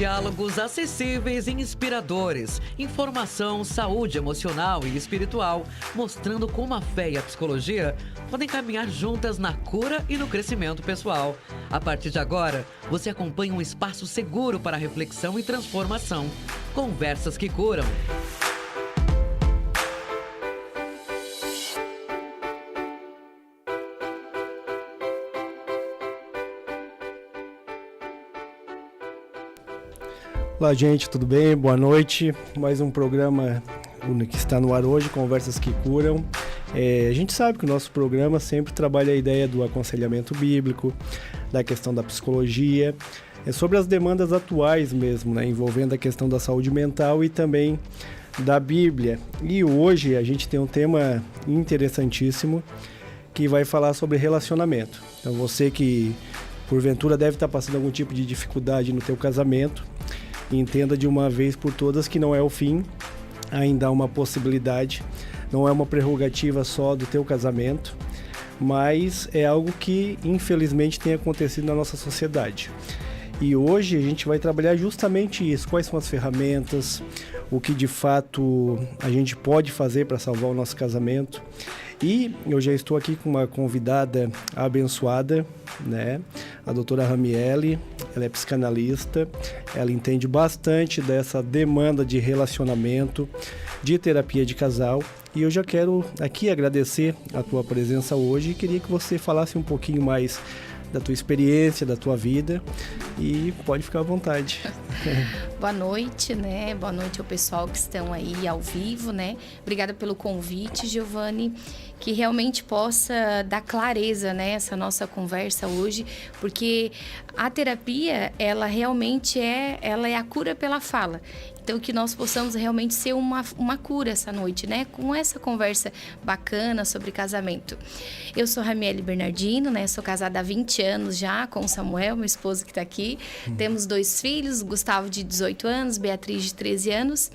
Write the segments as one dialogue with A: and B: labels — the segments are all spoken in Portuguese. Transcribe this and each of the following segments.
A: diálogos acessíveis e inspiradores, informação, saúde emocional e espiritual, mostrando como a fé e a psicologia podem caminhar juntas na cura e no crescimento pessoal. A partir de agora, você acompanha um espaço seguro para reflexão e transformação. Conversas que curam.
B: Olá, gente, tudo bem? Boa noite. Mais um programa que está no ar hoje, Conversas que Curam. A gente sabe que o nosso programa sempre trabalha a ideia do aconselhamento bíblico, da questão da psicologia, sobre as demandas atuais mesmo, né, envolvendo a questão da saúde mental e também da Bíblia. E hoje a gente tem um tema interessantíssimo que vai falar sobre relacionamento. Então você que porventura deve estar passando algum tipo de dificuldade no teu casamento, entenda de uma vez por todas que não é o fim, ainda há uma possibilidade, não é uma prerrogativa só do teu casamento, mas é algo que infelizmente tem acontecido na nossa sociedade. E hoje a gente vai trabalhar justamente isso, quais são as ferramentas, o que de fato a gente pode fazer para salvar o nosso casamento. E eu já estou aqui com uma convidada abençoada, né? A doutora Ramiele, ela é psicanalista, ela entende bastante dessa demanda de relacionamento, de terapia de casal. E eu já quero aqui agradecer a tua presença hoje e queria que você falasse um pouquinho mais da tua experiência, da tua vida, e pode ficar à vontade.
C: Boa noite, né? Boa noite ao pessoal que estão aí ao vivo, né? Obrigada pelo convite, Giovanni, que realmente possa dar clareza, né, essa nossa conversa hoje, porque a terapia, ela realmente ela é a cura pela fala. Então, que nós possamos realmente ser uma cura essa noite, né? Com essa conversa bacana sobre casamento. Eu sou Ramiele Bernardino, né? Sou casada há 20 anos já com o Samuel, meu esposo que está aqui. Temos 2 filhos, Gustavo de 18 anos, Beatriz de 13 anos.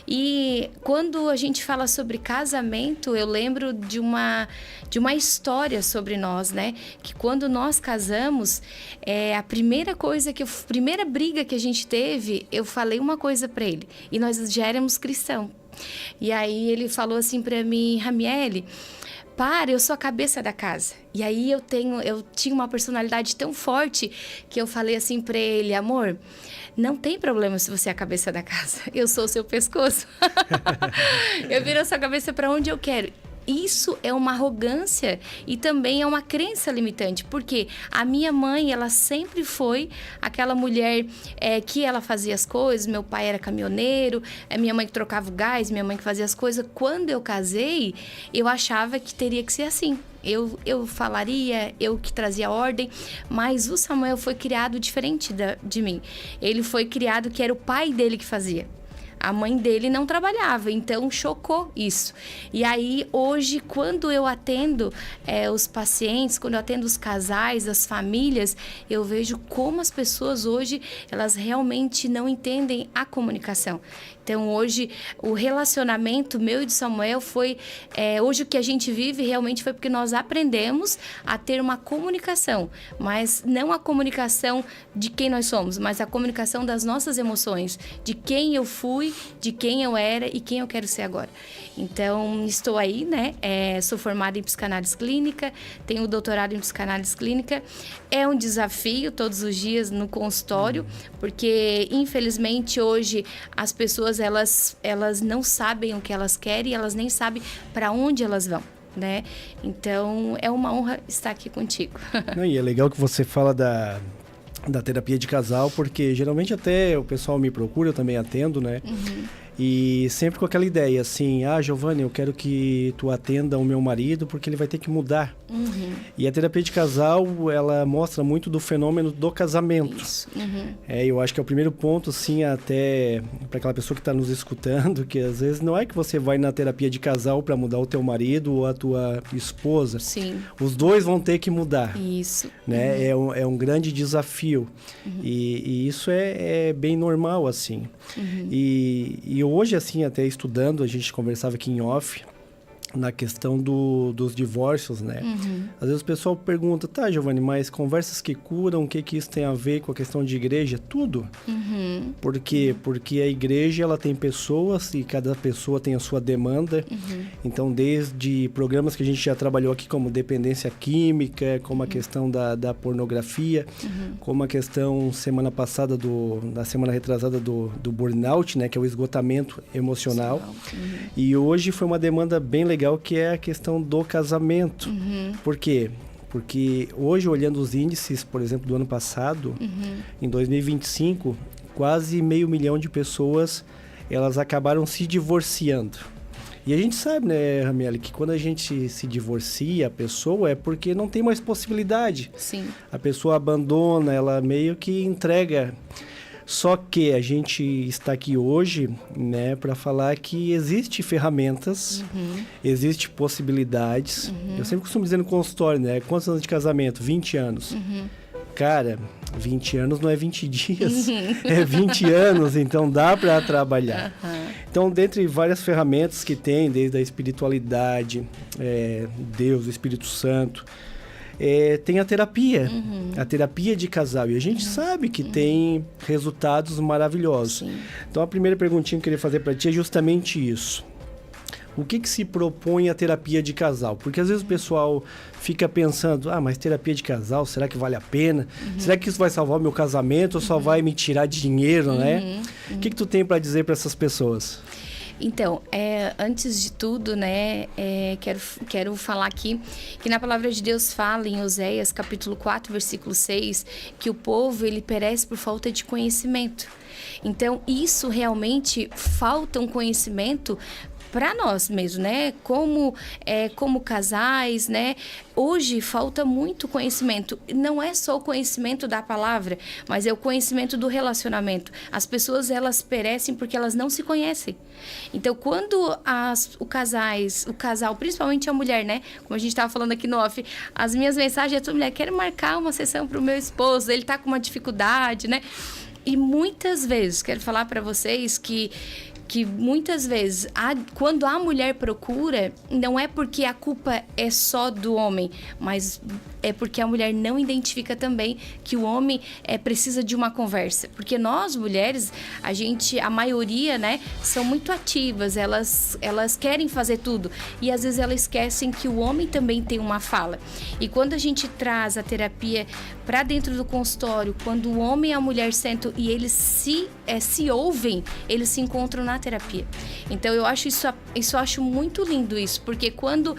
C: E quando a gente fala sobre casamento, eu lembro de uma história sobre nós, né? Que quando nós casamos, a primeira briga que a gente teve, eu falei uma coisa para ele, e nós já éramos cristãos. E aí ele falou assim para mim: Ramiele, eu sou a cabeça da casa. E aí eu tinha uma personalidade tão forte que eu falei assim para ele: amor, não tem problema se você é a cabeça da casa, eu sou o seu pescoço. Eu viro a sua cabeça para onde eu quero. Isso é uma arrogância e também é uma crença limitante, porque a minha mãe, ela sempre foi aquela mulher que ela fazia as coisas, meu pai era caminhoneiro, minha mãe que trocava o gás, minha mãe que fazia as coisas. Quando eu casei, eu achava que teria que ser assim. Eu falaria, eu que trazia ordem, mas o Samuel foi criado diferente de mim. Ele foi criado que era o pai dele que fazia. A mãe dele não trabalhava, então chocou isso. E aí, hoje, quando eu atendo os pacientes, quando eu atendo os casais, as famílias, eu vejo como as pessoas hoje, elas realmente não entendem a comunicação. Então, hoje, o relacionamento meu e de Samuel foi... hoje, o que a gente vive realmente foi porque nós aprendemos a ter uma comunicação. Mas não a comunicação de quem nós somos, mas a comunicação das nossas emoções. De quem eu fui, de quem eu era e quem eu quero ser agora. Então, estou aí, né? Sou formada em psicanálise clínica, tenho doutorado em psicanálise clínica. É um desafio todos os dias no consultório, porque, infelizmente, hoje as pessoas elas não sabem o que elas querem e elas nem sabem para onde elas vão, né? Então, é uma honra estar aqui contigo.
B: E é legal que você fala da terapia de casal, porque geralmente até o pessoal me procura, eu também atendo, né? E sempre com aquela ideia assim: Giovanni, eu quero que tu atenda o meu marido porque ele vai ter que mudar. E a terapia de casal, ela mostra muito do fenômeno do casamento.
C: Isso.
B: Eu acho que é o primeiro ponto, assim, até para aquela pessoa que está nos escutando, que às vezes não é que você vai na terapia de casal para mudar o teu marido ou a tua esposa.
C: Sim.
B: Os dois vão ter que mudar.
C: Isso.
B: Né? É um grande desafio. E isso é bem normal, assim. E hoje, assim, até estudando, a gente conversava aqui em off, na questão dos divórcios, né? Às vezes o pessoal pergunta, tá, Giovanni, mas conversas que curam, o que isso tem a ver com a questão de igreja? Tudo. Por quê? Porque a igreja, ela tem pessoas e cada pessoa tem a sua demanda. Então, desde programas que a gente já trabalhou aqui, como dependência química, como a questão da pornografia, como a questão, semana passada, na semana retrasada, do burnout, né? Que é o esgotamento emocional. E hoje foi uma demanda bem legal, que é a questão do casamento. Por quê? Porque hoje, olhando os índices, por exemplo, do ano passado, em 2025, quase 500 mil de pessoas, elas acabaram se divorciando. E a gente sabe, né, Ramiele, que quando a gente se divorcia a pessoa é porque não tem mais possibilidade.
C: Sim.
B: A pessoa abandona, ela meio que entrega. Só que a gente está aqui hoje, né, para falar que existe ferramentas, existe possibilidades. Eu sempre costumo dizer no consultório, né, quantos anos de casamento? 20 anos. Cara, 20 anos não é 20 dias, é 20 anos, então dá para trabalhar. Então, dentre várias ferramentas que tem, desde a espiritualidade, Deus, o Espírito Santo, tem a terapia de casal. E a gente sabe que tem resultados maravilhosos.
C: Sim.
B: Então, a primeira perguntinha que eu queria fazer para ti é justamente isso. O que se propõe a terapia de casal? Porque às vezes o pessoal fica pensando, mas terapia de casal, será que vale a pena? Será que isso vai salvar o meu casamento ou só vai me tirar dinheiro, né? O que tu tem para dizer para essas pessoas?
C: Então, antes de tudo, né, quero falar aqui que na palavra de Deus fala em Oséias, capítulo 4, versículo 6, que o povo, ele perece por falta de conhecimento. Então, isso realmente falta um conhecimento para nós mesmos, né? Como casais, né? Hoje falta muito conhecimento. Não é só o conhecimento da palavra, mas é o conhecimento do relacionamento. As pessoas, elas perecem porque elas não se conhecem. Então, quando o casal, principalmente a mulher, né? Como a gente estava falando aqui no off, as minhas mensagens é toda mulher, quero marcar uma sessão para o meu esposo, ele está com uma dificuldade, né? E muitas vezes, quero falar para vocês que muitas vezes, quando a mulher procura, não é porque a culpa é só do homem, mas é porque a mulher não identifica também que o homem precisa de uma conversa. Porque nós, mulheres, a maioria, né, são muito ativas, elas querem fazer tudo. E às vezes elas esquecem que o homem também tem uma fala. E quando a gente traz a terapia para dentro do consultório, quando o homem e a mulher sentam e eles se ouvem, eles se encontram na terapia. Então eu acho eu acho muito lindo isso, porque quando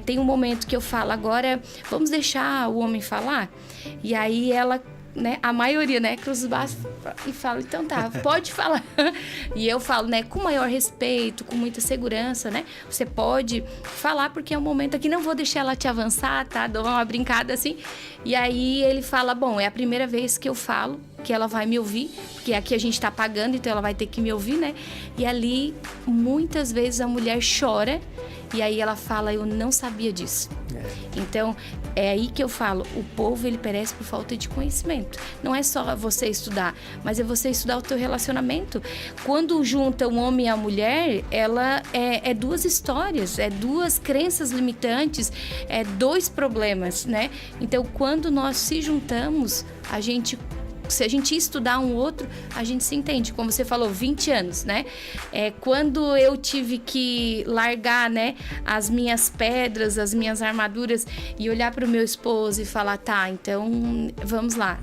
C: tem um momento que eu falo, agora vamos deixar o homem falar, e aí ela, né, a maioria, né, cruza os braços e fala, então tá, pode falar. E eu falo, né, com maior respeito, com muita segurança, né, você pode falar, porque é um momento aqui, não vou deixar ela te avançar, tá, dou uma brincada assim. E aí ele fala, bom, é a primeira vez que eu falo, que ela vai me ouvir, porque aqui a gente tá pagando, então ela vai ter que me ouvir, né? E ali, muitas vezes a mulher chora, e aí ela fala, eu não sabia disso. Então, é aí que eu falo, o povo, ele perece por falta de conhecimento. Não é só você estudar, mas é você estudar o teu relacionamento. Quando junta um homem e a mulher, ela é duas histórias, é duas crenças limitantes, é dois problemas, né? Então, quando nós se juntamos, se a gente estudar um outro, a gente se entende. Como você falou, 20 anos, né? Quando eu tive que largar, né, as minhas pedras, as minhas armaduras e olhar para o meu esposo e falar, tá, então vamos lá.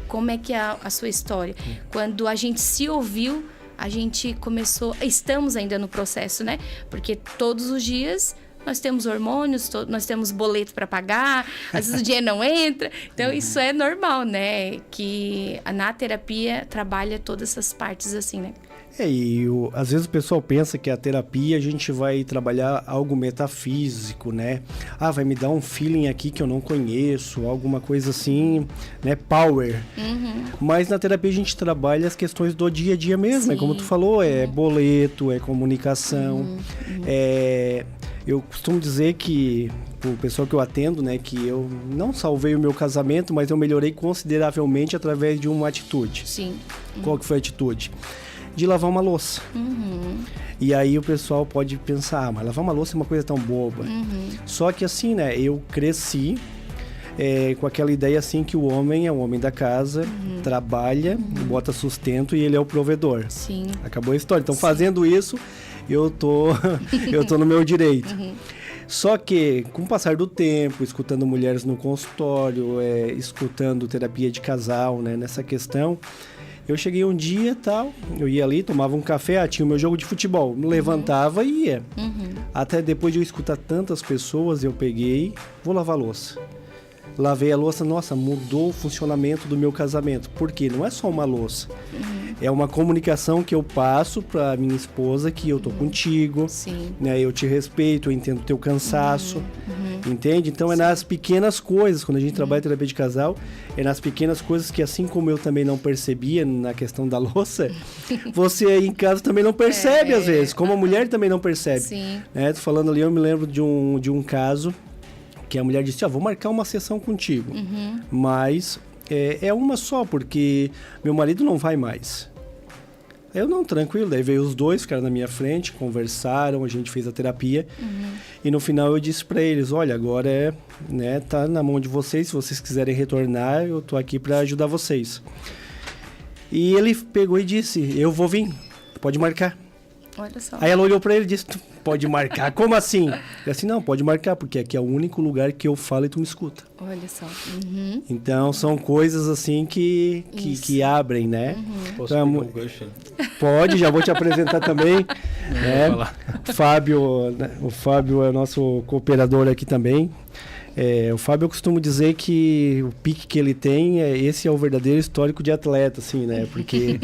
C: Como é que é a sua história? Quando a gente se ouviu, a gente começou... Estamos ainda no processo, né? Porque todos os dias... Nós temos hormônios, nós temos boleto para pagar, às vezes o dinheiro não entra. Então, isso é normal, né? Que na terapia trabalha todas essas partes assim, né?
B: Às vezes o pessoal pensa que a terapia a gente vai trabalhar algo metafísico, né? Vai me dar um feeling aqui que eu não conheço, alguma coisa assim, né? Power. Mas na terapia a gente trabalha as questões do dia a dia mesmo, como tu falou, boleto, comunicação, Eu costumo dizer que o pessoal que eu atendo, né, que eu não salvei o meu casamento, mas eu melhorei consideravelmente através de uma atitude.
C: Sim.
B: Qual que foi a atitude? de lavar uma louça. E aí o pessoal pode pensar, mas lavar uma louça é uma coisa tão boba. Só que assim, né, eu cresci com aquela ideia assim que o homem é o homem da casa, trabalha, bota sustento e ele é o provedor.
C: Sim.
B: Acabou a história. Então, fazendo isso, eu tô no meu direito. Só que, com o passar do tempo, escutando mulheres no consultório, escutando terapia de casal, né, nessa questão, eu cheguei um dia, tal, eu ia ali, tomava um café, tinha o meu jogo de futebol, me levantava e ia. Até depois de eu escutar tantas pessoas, eu peguei, vou lavar a louça. Lavei a louça, nossa, mudou o funcionamento do meu casamento. Por quê? Não é só uma louça. É uma comunicação que eu passo para minha esposa que eu tô contigo, né? Eu te respeito, eu entendo o teu cansaço, entende? Então é nas pequenas coisas, quando a gente trabalha terapia de casal, é nas pequenas coisas que assim como eu também não percebia na questão da louça, você aí em casa também não percebe às vezes, como a mulher também não percebe. Né? Tô falando ali, eu me lembro de um caso que a mulher disse, vou marcar uma sessão contigo, mas é uma só, porque meu marido não vai mais. Eu não, tranquilo, daí veio os dois, ficaram na minha frente, conversaram, a gente fez a terapia, e no final eu disse para eles, olha, agora tá na mão de vocês, se vocês quiserem retornar, eu tô aqui para ajudar vocês. E ele pegou e disse, eu vou vir, pode marcar.
C: Olha só.
B: Aí ela olhou pra ele e disse, pode marcar? Como assim? Eu assim, não, pode marcar, porque aqui é o único lugar que eu falo e tu me escuta.
C: Olha só.
B: Então, são coisas assim que abrem, né?
D: Posso
B: então,
D: pegar um gancho?
B: Pode, já vou te apresentar também. O Fábio é o nosso cooperador aqui também. O Fábio, eu costumo dizer que o pique que ele tem, esse é o verdadeiro histórico de atleta, assim, né? Porque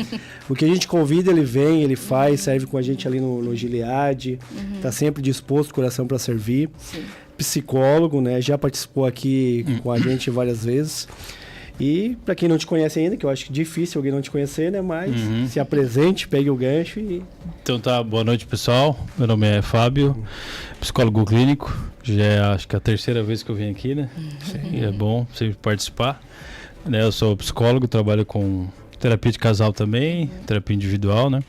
B: o que a gente convida, ele vem, ele faz, serve com a gente ali no Gilead, tá sempre disposto, coração para servir. Psicólogo, né? Já participou aqui com a gente várias vezes. E para quem não te conhece ainda, que eu acho que é difícil alguém não te conhecer, né? Mas se apresente, pegue o gancho e...
D: Então tá, boa noite pessoal, meu nome é Fábio, psicólogo clínico, já é acho que a terceira vez que eu vim aqui, né? E é bom sempre participar, né? Eu sou psicólogo, trabalho com terapia de casal também, terapia individual, né?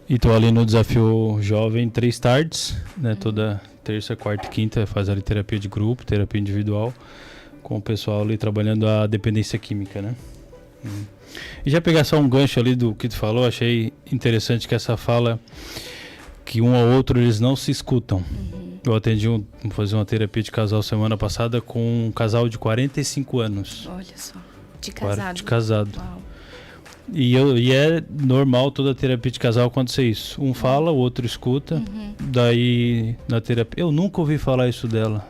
D: E tô ali no Desafio Jovem 3 tardes, né? Toda terça, quarta e quinta faz ali terapia de grupo, terapia individual, com o pessoal ali trabalhando a dependência química, né? E já pegar só um gancho ali do que tu falou, achei interessante que essa fala que um ao outro eles não se escutam. Eu atendi fazer uma terapia de casal semana passada com um casal de 45 anos.
C: Olha só, de casado.
D: De casado.
C: Uau.
D: E é normal toda terapia de casal acontecer isso. Um fala, o outro escuta. Daí na terapia, eu nunca ouvi falar isso dela.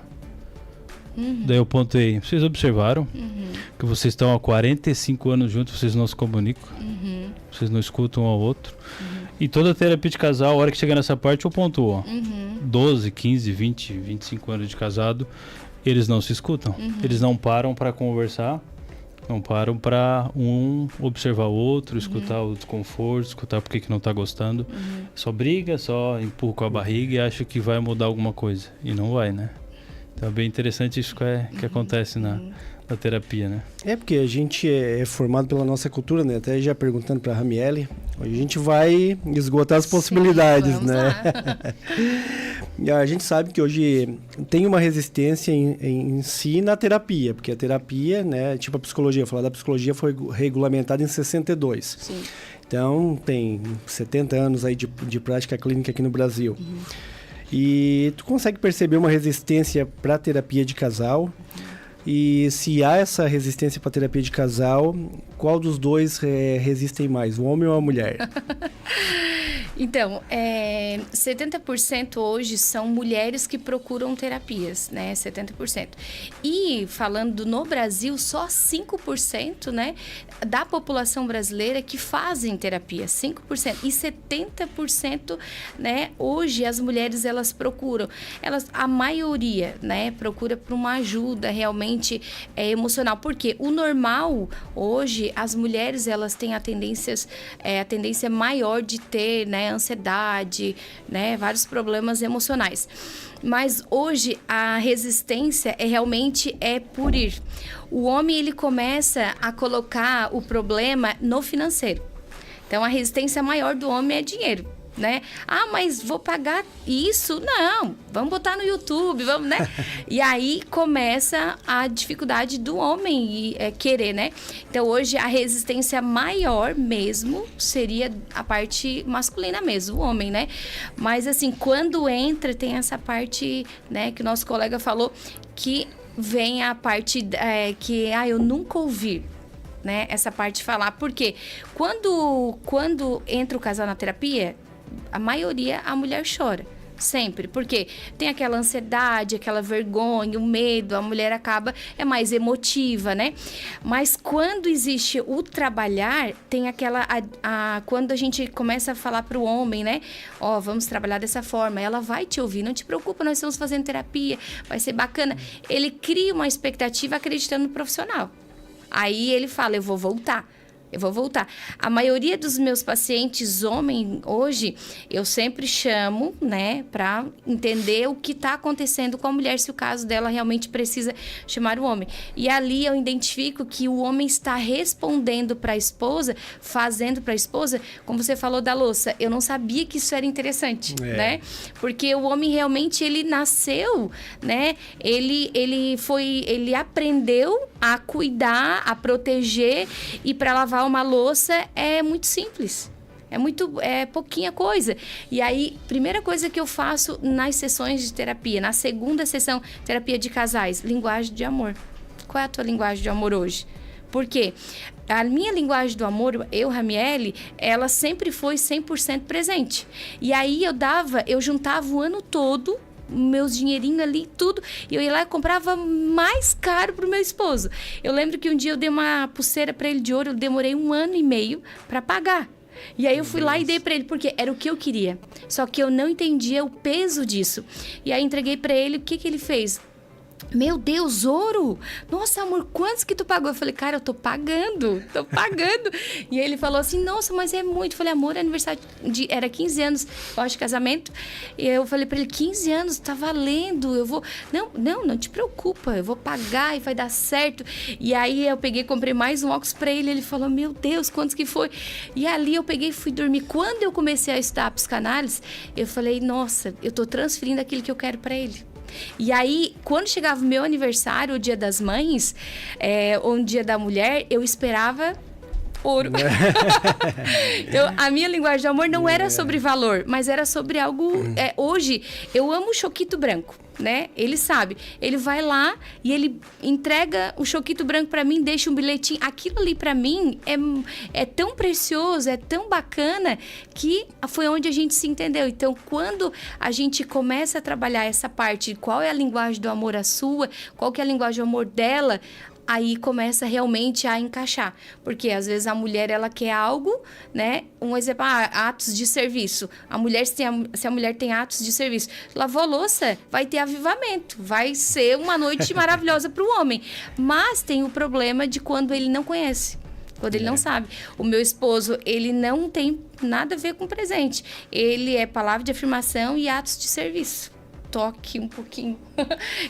D: Daí eu pontei, vocês observaram que vocês estão há 45 anos juntos, vocês não se comunicam, vocês não escutam um ao outro. E toda terapia de casal, a hora que chega nessa parte, eu pontuo. 12, 15, 20, 25 anos de casado, eles não se escutam. Eles não param para conversar, não param para um observar o outro, escutar o desconforto, escutar por que não está gostando. Só briga, só empurra com a barriga e acha que vai mudar alguma coisa. E não vai, né? Então é bem interessante isso que acontece na terapia, né?
B: Porque a gente é formado pela nossa cultura, né? Até já perguntando para a Ramiele, a gente vai esgotar as possibilidades, né? E a gente sabe que hoje tem uma resistência em si na terapia, porque a terapia, né, tipo a psicologia, falar da psicologia foi regulamentada em 62.
C: Sim.
B: Então tem 70 anos aí de prática clínica aqui no Brasil. E tu consegue perceber uma resistência para terapia de casal? E se há essa resistência para terapia de casal, qual dos dois resistem mais, o homem ou a mulher?
C: Então, 70% hoje são mulheres que procuram terapias, né? 70%. E falando no Brasil, só 5%, né, da população brasileira que fazem terapia, 5%. E 70%, né, hoje as mulheres elas procuram, a maioria, né, procura por uma ajuda realmente emocional, porque o normal hoje as mulheres elas têm a tendência maior de ter, né, ansiedade, né, vários problemas emocionais. Mas hoje a resistência realmente por ir. O homem ele começa a colocar o problema no financeiro. Então, a resistência maior do homem é dinheiro, né? Ah, mas vou pagar isso? Não, vamos botar no YouTube, vamos, né? E aí começa a dificuldade do homem querer, né? Então, hoje, a resistência maior mesmo seria a parte masculina mesmo, o homem, né? Mas, assim, quando entra, tem essa parte, né, que o nosso colega falou, que vem a parte que, eu nunca ouvi, né? Essa parte de falar. Porque quando entra o casal na terapia, a maioria, a mulher chora. Sempre. Porque tem aquela ansiedade, aquela vergonha, o medo, a mulher é mais emotiva, né? Mas quando existe o trabalhar, tem aquela... quando a gente começa a falar para o homem, né? Vamos trabalhar dessa forma. Ela vai te ouvir, não te preocupa, nós estamos fazendo terapia, vai ser bacana. Ele cria uma expectativa acreditando no profissional. Aí ele fala, eu vou voltar. A maioria dos meus pacientes homens, hoje, eu sempre chamo, né, para entender o que está acontecendo com a mulher, se o caso dela realmente precisa chamar o homem. E ali eu identifico que o homem está respondendo para a esposa, fazendo para a esposa, como você falou da louça, eu não sabia que isso era interessante, né? Porque o homem realmente, ele nasceu, né? Ele aprendeu a cuidar, a proteger, e para lavar uma louça é muito simples. É pouquinha coisa. E aí, primeira coisa que eu faço nas sessões de terapia, na segunda sessão, terapia de casais, linguagem de amor. Qual é a tua linguagem de amor hoje? Por quê? A minha linguagem do amor, Ramiele, ela sempre foi 100% presente. E aí eu juntava o ano todo, meus dinheirinhos ali, tudo, e eu ia lá e comprava mais caro pro meu esposo. Eu lembro que um dia eu dei uma pulseira para ele de ouro, eu demorei 1 ano e meio para pagar. E aí eu fui lá e dei para ele, porque era o que eu queria. Só que eu não entendia o peso disso. E aí entreguei para ele, o que ele fez? Meu Deus, ouro! Nossa, amor, quantos que tu pagou? Eu falei, cara, eu tô pagando. E ele falou assim, nossa, mas é muito. Eu falei, amor, aniversário era 15 anos, eu acho, de casamento. E eu falei pra ele, 15 anos, tá valendo, eu vou... Não te preocupa, eu vou pagar e vai dar certo. E aí eu peguei, comprei mais um óculos pra ele, ele falou, meu Deus, quantos que foi? E ali eu peguei e fui dormir. Quando eu comecei a estudar psicanálise, eu falei, nossa, eu tô transferindo aquilo que eu quero pra ele. E aí, quando chegava o meu aniversário, o Dia das Mães, ou o Dia da Mulher, eu esperava ouro. Então, a minha linguagem de amor não era sobre valor, mas era sobre algo... hoje, eu amo o choquito branco, né? Ele sabe. Ele vai lá e ele entrega o choquito branco pra mim, deixa um bilhetinho. Aquilo ali pra mim é tão precioso, é tão bacana, que foi onde a gente se entendeu. Então, quando a gente começa a trabalhar essa parte de qual é a linguagem do amor a sua, qual que é a linguagem do amor dela, aí começa realmente a encaixar. Porque às vezes a mulher, ela quer algo, né? Um exemplo, atos de serviço. A mulher, se a mulher tem atos de serviço, lavou a louça, vai ter avivamento. Vai ser uma noite maravilhosa para o homem. Mas tem o problema de quando ele não conhece. Quando ele não sabe. O meu esposo, ele não tem nada a ver com presente. Ele é palavra de afirmação e atos de serviço. Toque um pouquinho.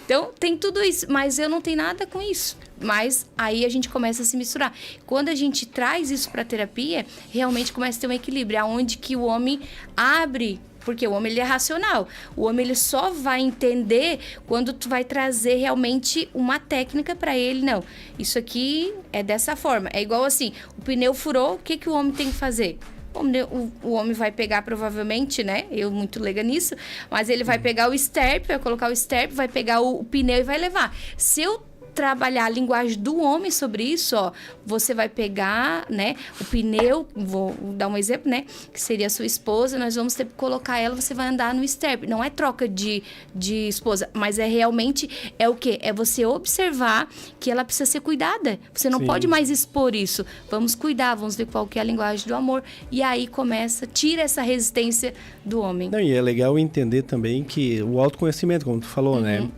C: Então, tem tudo isso, mas eu não tenho nada com isso. Mas aí a gente começa a se misturar. Quando a gente traz isso para terapia, realmente começa a ter um equilíbrio, aonde que o homem abre, porque o homem, ele é racional. O homem, ele só vai entender quando tu vai trazer realmente uma técnica para ele. Não, isso aqui é dessa forma. É igual assim, o pneu furou, o que o homem tem que fazer? O homem vai pegar, provavelmente, né? Eu muito leiga nisso. Mas ele vai pegar o sterp, vai colocar o sterp, vai pegar o pneu e vai levar. Se eu trabalhar a linguagem do homem sobre isso, você vai pegar, né, o pneu, vou dar um exemplo, né, que seria a sua esposa, nós vamos ter que colocar ela, você vai andar no sterp. Não é troca de esposa, mas realmente o quê? É você observar que ela precisa ser cuidada. Você não pode mais expor isso. Vamos cuidar, vamos ver qual que é a linguagem do amor. E aí tira essa resistência do homem.
B: Não, e é legal entender também que o autoconhecimento, como tu falou, né?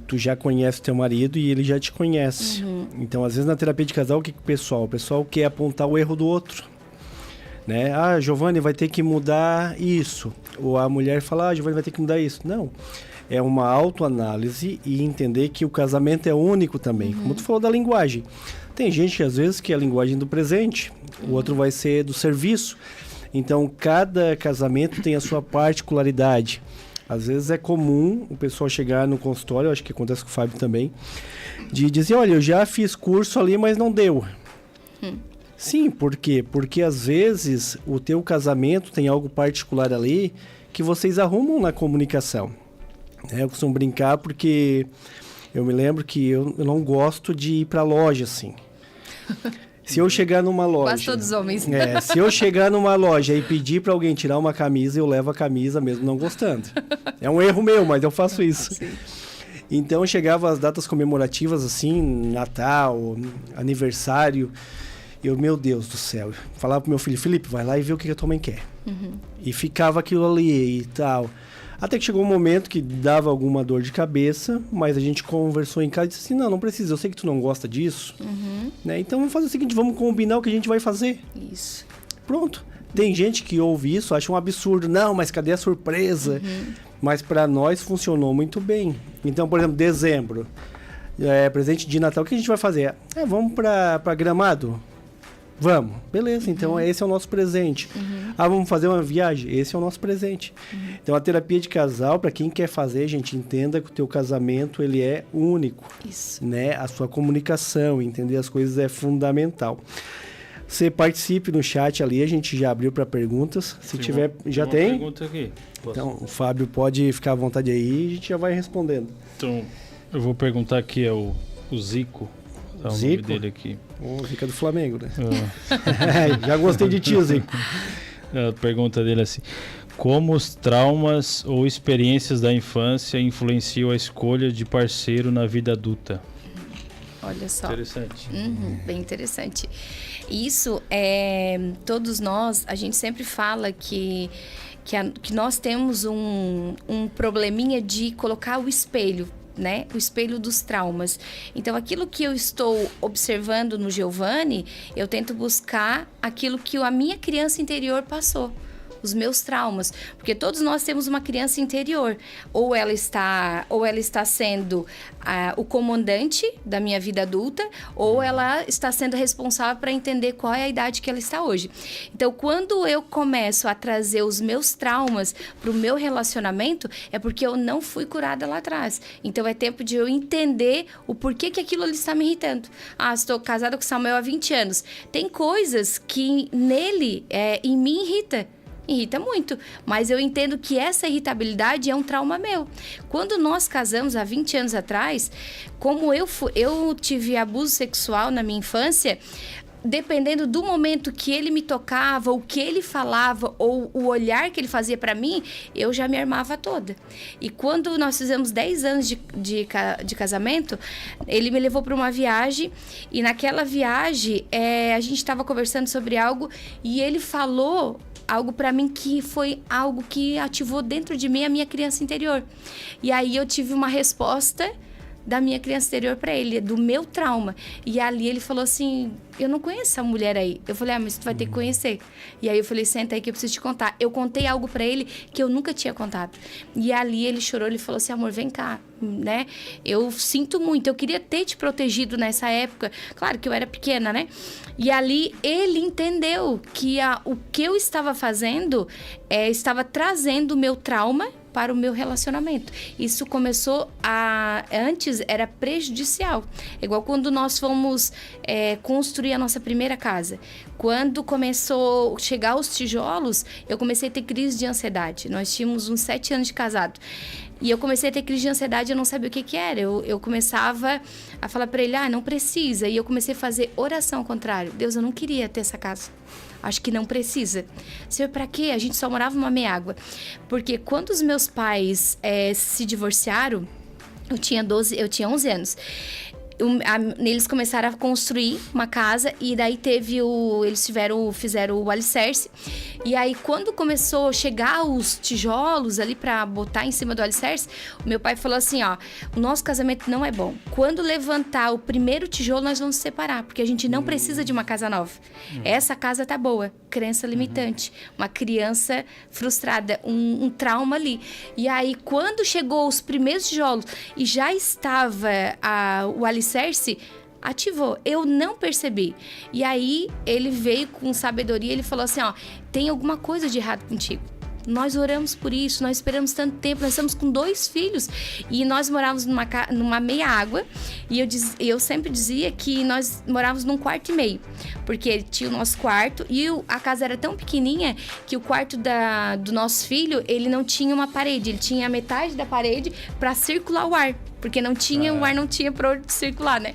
B: Tu já conhece teu marido e ele já te conhece. Então, às vezes, na terapia de casal, o que o pessoal quer apontar o erro do outro. Né? Giovanni vai ter que mudar isso. Ou a mulher fala, Giovanni vai ter que mudar isso. Não. é uma autoanálise e entender que o casamento é único também. Como tu falou da linguagem. Tem gente, às vezes, que é a linguagem do presente, o outro vai ser do serviço. Então, cada casamento tem a sua particularidade. Às vezes é comum o pessoal chegar no consultório, eu acho que acontece com o Fábio também, de dizer, olha, eu já fiz curso ali, mas não deu. Sim, por quê? Porque às vezes o teu casamento tem algo particular ali que vocês arrumam na comunicação. Eu costumo brincar porque eu me lembro que eu não gosto de ir pra loja assim. Se eu chegar numa loja...
C: Quase todos os homens.
B: Se eu chegar numa loja e pedir para alguém tirar uma camisa, eu levo a camisa mesmo não gostando. É um erro meu, mas eu faço isso.
C: Sim.
B: Então, chegava as datas comemorativas, assim, Natal, aniversário, meu Deus do céu, falava pro meu filho, Felipe, vai lá e vê o que a tua mãe quer. E ficava aquilo ali e tal. Até que chegou um momento que dava alguma dor de cabeça, mas a gente conversou em casa e disse assim, não precisa, eu sei que tu não gosta disso, né? Então vamos fazer o seguinte, vamos combinar o que a gente vai fazer.
C: Isso.
B: Pronto. Tem gente que ouve isso, acha um absurdo, não, mas cadê a surpresa? Mas para nós funcionou muito bem. Então, por exemplo, dezembro, presente de Natal, o que a gente vai fazer? Vamos para Gramado? Vamos, beleza, então esse é o nosso presente. Vamos fazer uma viagem? Esse é o nosso presente. Então a terapia de casal, para quem quer fazer, gente, entenda que o teu casamento, ele é único.
C: Isso.
B: Né? A sua comunicação, entender as coisas é fundamental. Você participe no chat ali, a gente já abriu para perguntas. Se tiver, já tem?
D: Pergunta aqui.
B: Então o Fábio pode ficar à vontade aí e a gente já vai respondendo.
D: Então, eu vou perguntar aqui ao Zico. Tá o nome dele aqui.
B: O Zico é do Flamengo, né? Já gostei de ti, Zico.
D: A pergunta dele é assim: como os traumas ou experiências da infância influenciam a escolha de parceiro na vida adulta?
C: Olha só.
D: Interessante.
C: Bem interessante. Isso, todos nós, a gente sempre fala que nós temos um probleminha de colocar o espelho, né? O espelho dos traumas. Então, aquilo que eu estou observando no Giovanni, eu tento buscar aquilo que a minha criança interior passou. Os meus traumas, porque todos nós temos uma criança interior, ou ela está sendo o comandante da minha vida adulta, ou ela está sendo responsável para entender qual é a idade que ela está hoje. Então, quando eu começo a trazer os meus traumas para o meu relacionamento, é porque eu não fui curada lá atrás. Então, é tempo de eu entender o porquê que aquilo ali está me irritando. Estou casada com o Samuel há 20 anos. Tem coisas que nele, em mim, irrita muito, mas eu entendo que essa irritabilidade é um trauma meu. Quando nós casamos há 20 anos atrás, como eu tive abuso sexual na minha infância, dependendo do momento que ele me tocava, o que ele falava ou o olhar que ele fazia para mim, eu já me armava toda. E quando nós fizemos 10 anos de casamento, ele me levou para uma viagem e naquela viagem a gente estava conversando sobre algo e ele falou algo para mim que foi algo que ativou dentro de mim a minha criança interior. E aí eu tive uma resposta da minha criança interior para ele, do meu trauma. E ali ele falou assim, eu não conheço essa mulher aí. Eu falei, mas tu vai ter que conhecer. E aí eu falei, senta aí que eu preciso te contar. Eu contei algo para ele que eu nunca tinha contado. E ali ele chorou, ele falou assim, amor, vem cá, né? Eu sinto muito, eu queria ter te protegido nessa época. Claro que eu era pequena, né? E ali ele entendeu que o que eu estava fazendo estava trazendo o meu trauma para o meu relacionamento. Isso começou antes era prejudicial. É igual quando nós fomos construir a nossa primeira casa. Quando começou a chegar os tijolos, eu comecei a ter crise de ansiedade. Nós tínhamos uns 7 anos de casado. E eu comecei a ter crise de ansiedade, eu não sabia o que era. Eu começava a falar para ele, não precisa. E eu comecei a fazer oração ao contrário. Deus, eu não queria ter essa casa. Acho que não precisa. Senhor, para quê? A gente só morava numa meia-água. Porque quando os meus pais se divorciaram, eu tinha 11 anos. eles começaram a construir uma casa e daí eles fizeram o alicerce. E aí, quando começou a chegar os tijolos ali pra botar em cima do alicerce, o meu pai falou assim, ó, o nosso casamento não é bom. Quando levantar o primeiro tijolo, nós vamos separar, porque a gente não precisa de uma casa nova. Essa casa tá boa. Crença limitante. Uma criança frustrada, um trauma ali. E aí, quando chegou os primeiros tijolos e já estava o alicerce, ativou. Eu não percebi. E aí, ele veio com sabedoria, ele falou assim, ó, tem alguma coisa de errado contigo. Nós oramos por isso, nós esperamos tanto tempo, nós estamos com 2 filhos e nós morávamos numa meia água e eu sempre dizia que nós morávamos num 1/4, porque tinha o nosso quarto e a casa era tão pequenininha que o quarto do nosso filho, ele não tinha uma parede, ele tinha a metade da parede para circular o ar, porque o ar não tinha para onde circular, né?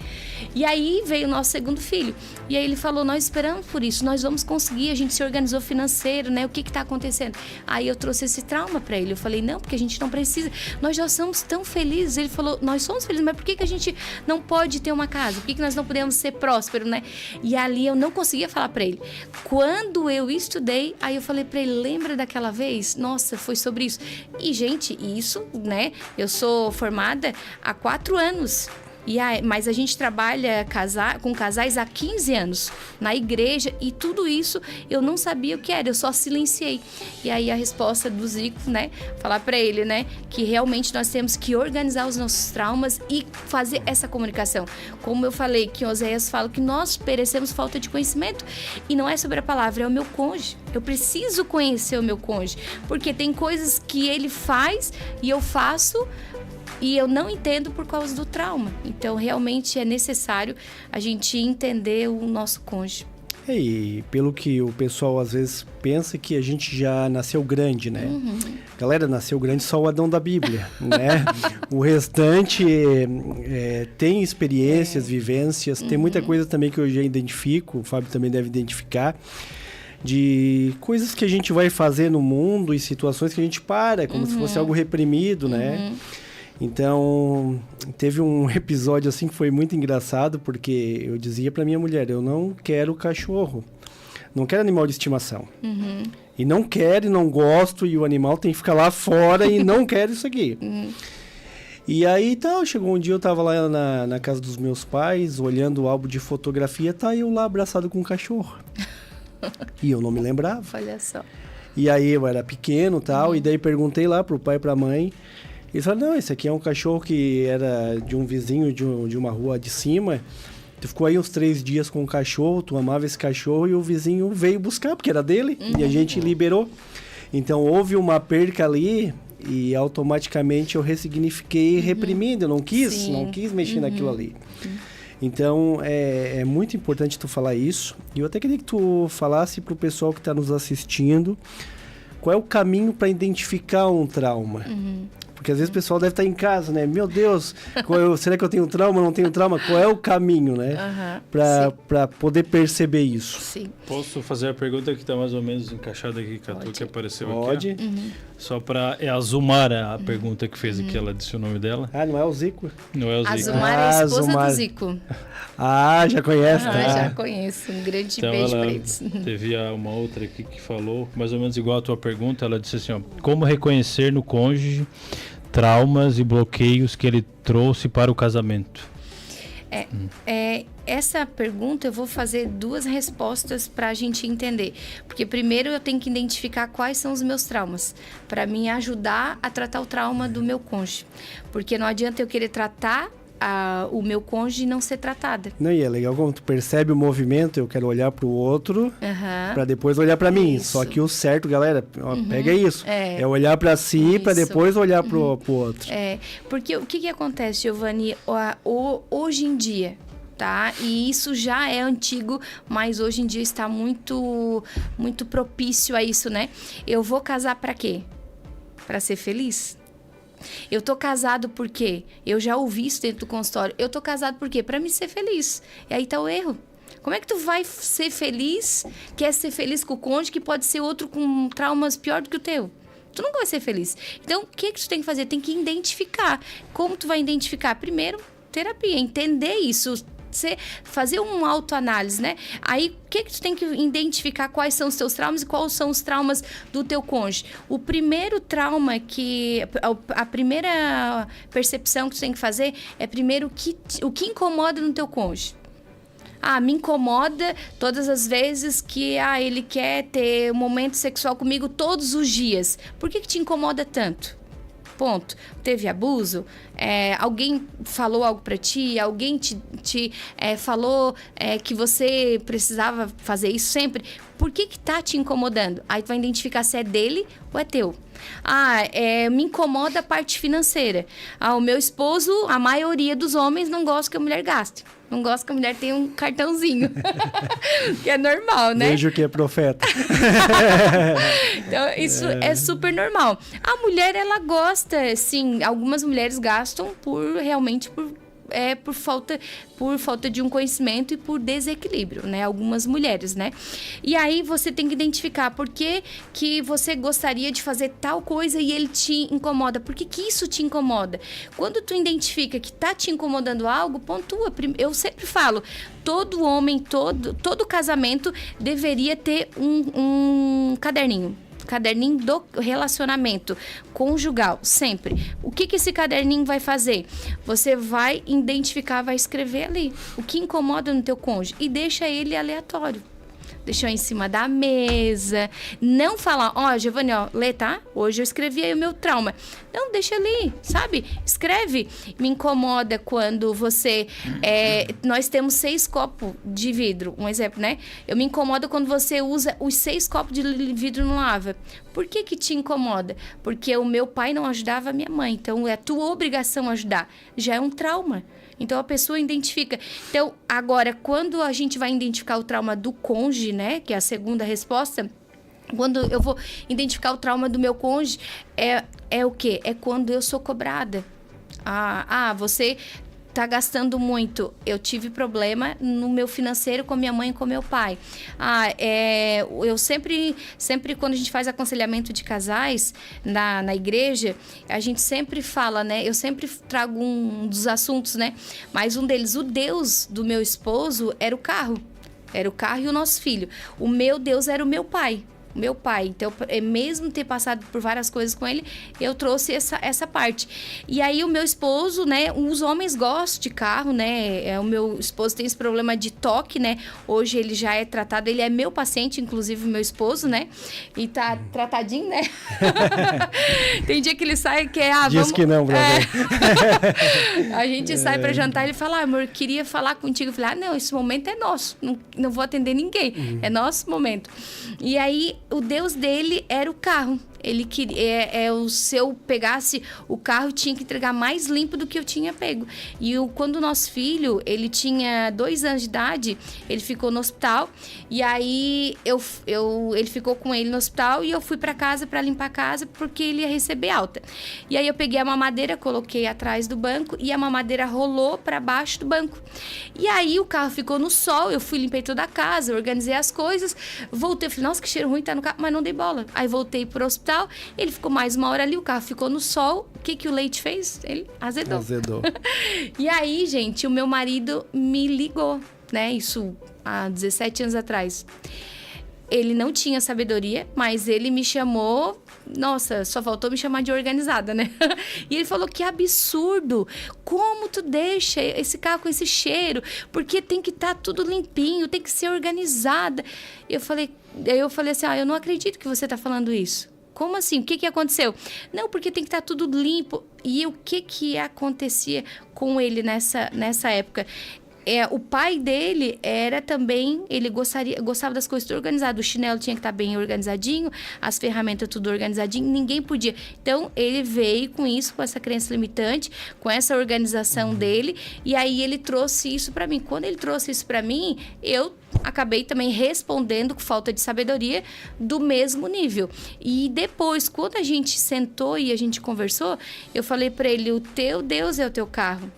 C: E aí veio o nosso segundo filho. E aí ele falou, nós esperamos por isso, nós vamos conseguir, a gente se organizou financeiro, né? O que tá acontecendo? Aí eu trouxe esse trauma para ele. Eu falei, não, porque a gente não precisa. Nós já somos tão felizes. Ele falou, nós somos felizes, mas por que a gente não pode ter uma casa? Por que nós não podemos ser prósperos, né? E ali eu não conseguia falar para ele. Quando eu estudei, aí eu falei para ele, lembra daquela vez? Nossa, foi sobre isso. E, gente, isso, né? Eu sou formada há 4 anos. Mas a gente trabalha com casais há 15 anos na igreja e tudo isso eu não sabia o que era, eu só silenciei. E aí a resposta do Zico, né, falar para ele, né, que realmente nós temos que organizar os nossos traumas e fazer essa comunicação. Como eu falei, que Oséias fala que nós perecemos falta de conhecimento e não é sobre a palavra, é o meu cônjuge. Eu preciso conhecer o meu cônjuge, porque tem coisas que ele faz e eu faço e eu não entendo por causa do trauma. Então, realmente é necessário a gente entender o nosso cônjuge.
B: E pelo que o pessoal às vezes pensa que a gente já nasceu grande, né? Galera, nasceu grande só o Adão da Bíblia, né? O restante tem experiências, vivências, tem muita coisa também que eu já identifico, o Fábio também deve identificar, de coisas que a gente vai fazer no mundo e situações que a gente para, como se fosse algo reprimido, né? Então, teve um episódio assim que foi muito engraçado, porque eu dizia para minha mulher, eu não quero cachorro, não quero animal de estimação. E não quero e não gosto, e o animal tem que ficar lá fora e não quero isso aqui. E aí, chegou um dia, eu tava lá na casa dos meus pais, olhando o álbum de fotografia, eu lá abraçado com um cachorro. E eu não me lembrava.
C: Olha só.
B: E aí, eu era pequeno e daí perguntei lá pro pai e pra mãe. Eles falaram, não, esse aqui é um cachorro que era de um vizinho de uma rua de cima. Tu ficou aí uns 3 dias com o cachorro, tu amava esse cachorro e o vizinho veio buscar, porque era dele, e a gente liberou. Então, houve uma perca ali e automaticamente eu ressignifiquei reprimindo. Eu não quis mexer naquilo ali. Então, é muito importante tu falar isso. E eu até queria que tu falasse pro pessoal que está nos assistindo qual é o caminho para identificar um trauma. Porque às vezes o pessoal deve estar em casa, né? Meu Deus, será que eu tenho trauma, não tenho trauma? Qual é o caminho, né? Para poder perceber isso.
C: Sim.
D: Posso fazer a pergunta que está mais ou menos encaixada aqui com a tua que apareceu aqui?
B: Pode.
D: Só para... É a Zumara a pergunta que fez aqui, ela disse o nome dela.
B: Ah, não é o Zico?
D: Não é o Zico.
C: A Zumara é a esposa do Zico.
B: Ah, já conhece,
C: Já conheço. Um grande beijo para eles.
D: Teve uma outra aqui que falou, mais ou menos igual a tua pergunta, ela disse assim, como reconhecer no cônjuge traumas e bloqueios que ele trouxe para o casamento?
C: Essa pergunta eu vou fazer 2 respostas para a gente entender. Porque primeiro eu tenho que identificar quais são os meus traumas, para me ajudar a tratar o trauma do meu cônjuge. Porque não adianta eu querer tratar o meu cônjuge e não ser tratada.
B: Não, e é legal como tu percebe o movimento, eu quero olhar pro outro, para depois olhar para mim. Só que o certo, galera, pega isso. É olhar para si, para depois olhar pro outro.
C: Porque o que acontece, Giovanni, hoje em dia, tá? E isso já é antigo, mas hoje em dia está muito, muito propício a isso, né? Eu vou casar para quê? Para ser feliz? Eu tô casado por quê? Eu já ouvi isso dentro do consultório. Eu tô casado por quê? Pra me ser feliz. E aí tá o erro. Como é que tu vai ser feliz, quer ser feliz com o cônjuge, que pode ser outro com traumas pior do que o teu? Tu nunca vai ser feliz. Então, o que tu tem que fazer? Tem que identificar. Como tu vai identificar? Primeiro, terapia, entender isso. Você fazer uma autoanálise, né? Aí, o que tu tem que identificar quais são os teus traumas e quais são os traumas do teu cônjuge? O primeiro trauma a primeira percepção que tu tem que fazer é primeiro o que incomoda no teu cônjuge. Me incomoda todas as vezes que ele quer ter um momento sexual comigo todos os dias. Por que te incomoda tanto? Ponto. Teve abuso? Alguém falou algo pra ti? Alguém te falou que você precisava fazer isso sempre? Por que tá te incomodando? Aí tu vai identificar se é dele ou é teu. Me incomoda a parte financeira. O meu esposo, a maioria dos homens não gosta que a mulher gaste. Não gosta que a mulher tenha um cartãozinho. Que é normal, né?
B: Vejo que é profeta.
C: Então, isso é super normal. A mulher, ela gosta, sim. Algumas mulheres gastam realmente por falta de um conhecimento e por desequilíbrio, né? Algumas mulheres, né? E aí você tem que identificar por que você gostaria de fazer tal coisa e ele te incomoda. Por que isso te incomoda? Quando tu identifica que tá te incomodando algo, pontua. Eu sempre falo, todo homem, todo casamento deveria ter um caderninho do relacionamento conjugal, sempre. O que esse caderninho vai fazer? Você vai identificar, vai escrever ali o que incomoda no teu cônjuge e deixa ele aleatório. Deixa em cima da mesa. Não falar, Giovanni, lê, tá? Hoje eu escrevi aí o meu trauma. Não, deixa ali, sabe? Escreve. Me incomoda quando você... nós temos 6 copos de vidro, um exemplo, né? Eu me incomodo quando você usa os 6 copos de vidro no lava. Por que te incomoda? Porque o meu pai não ajudava a minha mãe. Então, é a tua obrigação ajudar. Já é um trauma. Então, a pessoa identifica. Então, agora, quando a gente vai identificar o trauma do cônjuge, né? Que é a segunda resposta. Quando eu vou identificar o trauma do meu cônjuge, é o quê? É quando eu sou cobrada. Você tá gastando muito. Eu tive problema no meu financeiro com minha mãe e com meu pai. Eu sempre quando a gente faz aconselhamento de casais na igreja, a gente sempre fala, né? Eu sempre trago um dos assuntos, né? Mas um deles, o Deus do meu esposo era o carro. Era o carro e o nosso filho. O meu Deus era o meu pai. Meu pai, então, mesmo ter passado por várias coisas com ele, eu trouxe essa parte. E aí, o meu esposo, né, os homens gostam de carro, né, o meu esposo tem esse problema de toque, né, hoje ele já é tratado, ele é meu paciente, inclusive o meu esposo, né, e tá tratadinho, né. Tem dia que ele sai que
B: Diz que não, brother.
C: A gente sai pra jantar e ele fala, amor, queria falar contigo. Eu falei, não, esse momento é nosso, não vou atender ninguém, é nosso momento. E aí, o Deus dele era o carro. Ele queria, se eu pegasse o carro, tinha que entregar mais limpo do que eu tinha pego. E quando o nosso filho, ele tinha 2 anos de idade, ele ficou no hospital. E aí, ele ficou com ele no hospital e eu fui para casa para limpar a casa porque ele ia receber alta. E aí, eu peguei a mamadeira, coloquei atrás do banco e a mamadeira rolou para baixo do banco. E aí, o carro ficou no sol, eu limpei toda a casa, organizei as coisas, voltei, falei, nossa, que cheiro ruim tá no carro, mas não dei bola. Aí, voltei pro hospital. Ele ficou mais 1 hora ali, o carro ficou no sol. O que o leite fez? Ele azedou. E aí, gente, o meu marido me ligou, né? Isso há 17 anos atrás. Ele não tinha sabedoria, mas ele me chamou... Nossa, só faltou me chamar de organizada, né? E ele falou, que absurdo! Como tu deixa esse carro com esse cheiro? Porque tem que estar tudo limpinho, tem que ser organizada. Eu falei assim, eu não acredito que você está falando isso. Como assim? O que aconteceu? Não, porque tem que estar tudo limpo. E o que acontecia com ele nessa época? O pai dele era também, ele gostava das coisas tudo organizado. O chinelo tinha que estar bem organizadinho, as ferramentas tudo organizadinho, ninguém podia. Então, ele veio com isso, com essa crença limitante, com essa organização dele, e aí ele trouxe isso para mim. Quando ele trouxe isso para mim, eu acabei também respondendo com falta de sabedoria do mesmo nível. E depois, quando a gente sentou e a gente conversou, eu falei para ele, o teu Deus é o teu carro.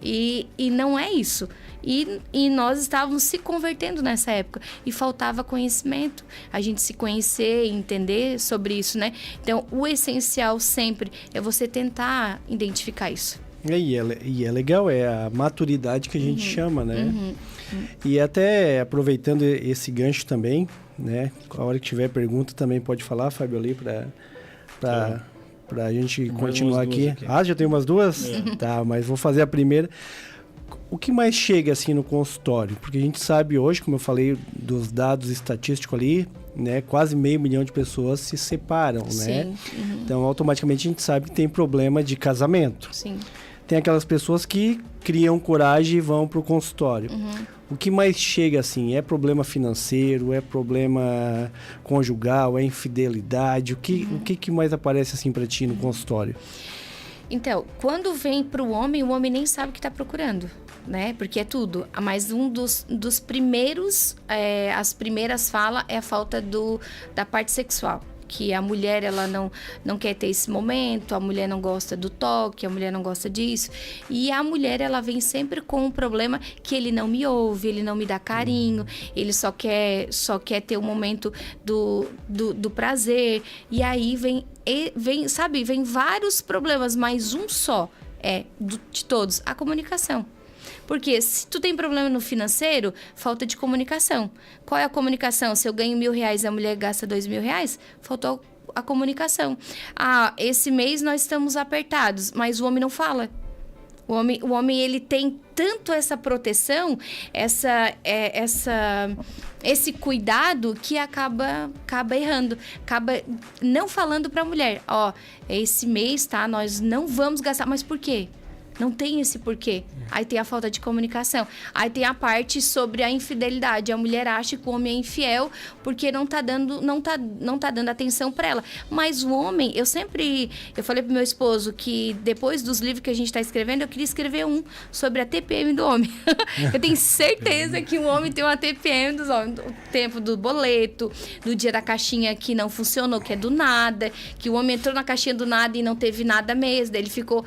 C: E não é isso. E nós estávamos se convertendo nessa época e faltava conhecimento, a gente se conhecer e entender sobre isso, né? Então, o essencial sempre é você tentar identificar isso.
B: E é legal, é a maturidade que a gente chama, né? E até aproveitando esse gancho também, né? A hora que tiver pergunta também pode falar, Fábio, ali para a gente continuar aqui. Ah, já tem umas duas? Tá, mas vou fazer a primeira. O que mais chega assim no consultório? Porque a gente sabe hoje, como eu falei, dos dados estatísticos ali, né? Quase 500 mil de pessoas se separam, né? Então, automaticamente a gente sabe que tem problema de casamento.
C: Sim.
B: Tem aquelas pessoas que criam coragem e vão para o consultório. O que mais chega assim? É problema financeiro? É problema conjugal? É infidelidade? O que mais aparece assim para ti no consultório?
C: Então, quando vem para o homem nem sabe o que está procurando, né? Porque é tudo. Mas um dos primeiros, as primeiras falas é a falta da parte sexual. Que a mulher, ela não quer ter esse momento, a mulher não gosta do toque, a mulher não gosta disso. E a mulher, ela vem sempre com um problema que ele não me ouve, ele não me dá carinho, ele só quer ter o momento do prazer. E aí vem, sabe, vem vários problemas, mas um só de todos, a comunicação. Porque se tu tem problema no financeiro, falta de comunicação. Qual é a comunicação? Se eu ganho R$1.000 e a mulher gasta R$2.000, faltou a comunicação. Ah, esse mês nós estamos apertados, mas o homem não fala. O homem ele tem tanto essa proteção, esse cuidado que acaba errando, acaba não falando para a mulher. Ó, esse mês, tá? Nós não vamos gastar, mas por quê? Não tem esse porquê. Aí tem a falta de comunicação. Aí tem a parte sobre a infidelidade. A mulher acha que o homem é infiel porque não tá dando atenção para ela. Mas o homem, eu falei pro meu esposo que depois dos livros que a gente tá escrevendo, eu queria escrever um sobre a TPM do homem. Eu tenho certeza que o homem tem uma TPM dos homens. O tempo do boleto, do dia da caixinha que não funcionou, que é do nada, que o homem entrou na caixinha do nada e não teve nada mesmo. Daí ele ficou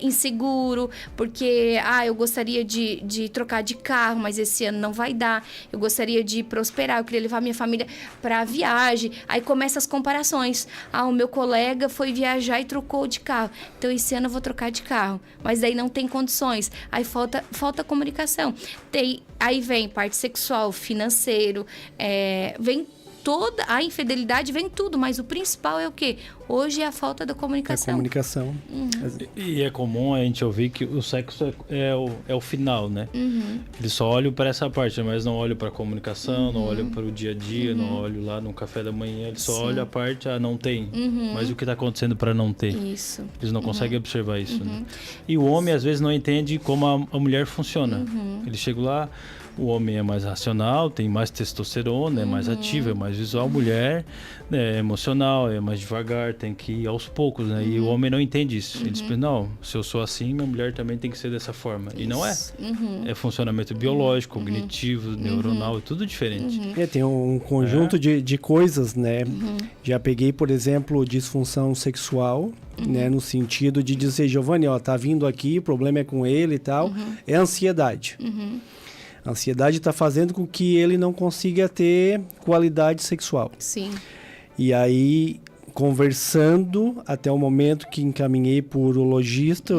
C: inseguro, porque eu gostaria de trocar de carro, mas esse ano não vai dar. Eu gostaria de prosperar, eu queria levar minha família para viagem. Aí começam as comparações. O meu colega foi viajar e trocou de carro, então esse ano eu vou trocar de carro, mas daí não tem condições. Aí falta comunicação. Aí vem parte sexual, financeiro, vem toda a infidelidade, vem tudo, mas o principal é o quê? Hoje é a falta da comunicação.
B: A comunicação.
D: E é comum a gente ouvir que o sexo é o final, né? Eles só olham para essa parte, mas não olham para a comunicação, não olham para o dia a dia, não olham lá no café da manhã, eles só olham a parte, não tem. Mas o que está acontecendo para não ter?
C: Isso.
D: Eles não conseguem observar isso, né? E o homem, às vezes, não entende como a mulher funciona. Ele chega lá, o homem é mais racional, tem mais testosterona, é mais ativo, é mais visual. A mulher é emocional, é mais devagar, tem que ir aos poucos, né? E o homem não entende isso. Ele diz, não, se eu sou assim, minha mulher também tem que ser dessa forma. E não é. É funcionamento biológico, cognitivo, neuronal, é tudo diferente.
B: Tem um conjunto de coisas, né? Já peguei, por exemplo, disfunção sexual, né? No sentido de dizer, Giovanni, tá vindo aqui, o problema é com ele e tal. É ansiedade. A ansiedade está fazendo com que ele não consiga ter qualidade sexual.
C: Sim.
B: E aí, conversando até o momento que encaminhei para o urologista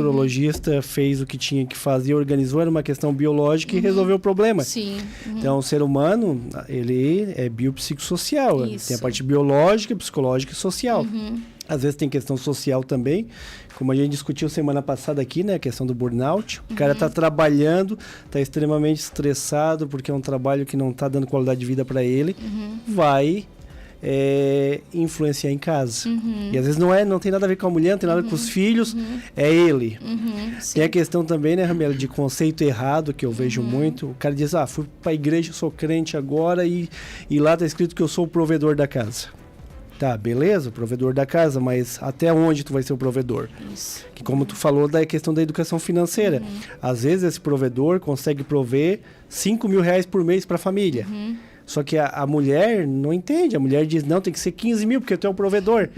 B: fez o que tinha que fazer, organizou, era uma questão biológica e resolveu o problema.
C: Sim.
B: Então, o ser humano, ele é biopsicossocial.
C: Isso.
B: Tem a parte biológica, psicológica e social. Às vezes tem questão social também, como a gente discutiu semana passada aqui, né? A questão do burnout. O cara está trabalhando, está extremamente estressado, porque é um trabalho que não está dando qualidade de vida para ele. Vai influenciar em casa. E às vezes não tem nada a ver com a mulher, não tem nada com os filhos, é ele. Tem a questão também, né, Ramela, de conceito errado, que eu vejo muito. O cara diz, fui para a igreja, sou crente agora, e lá está escrito que eu sou o provedor da casa. Tá, beleza, provedor da casa, mas até onde tu vai ser o provedor?
C: Isso.
B: Que como tu falou da questão da educação financeira. Às vezes esse provedor consegue prover R$5.000 por mês para a família. Só que a mulher não entende. A mulher diz, não, tem que ser 15 mil, porque tu é o provedor.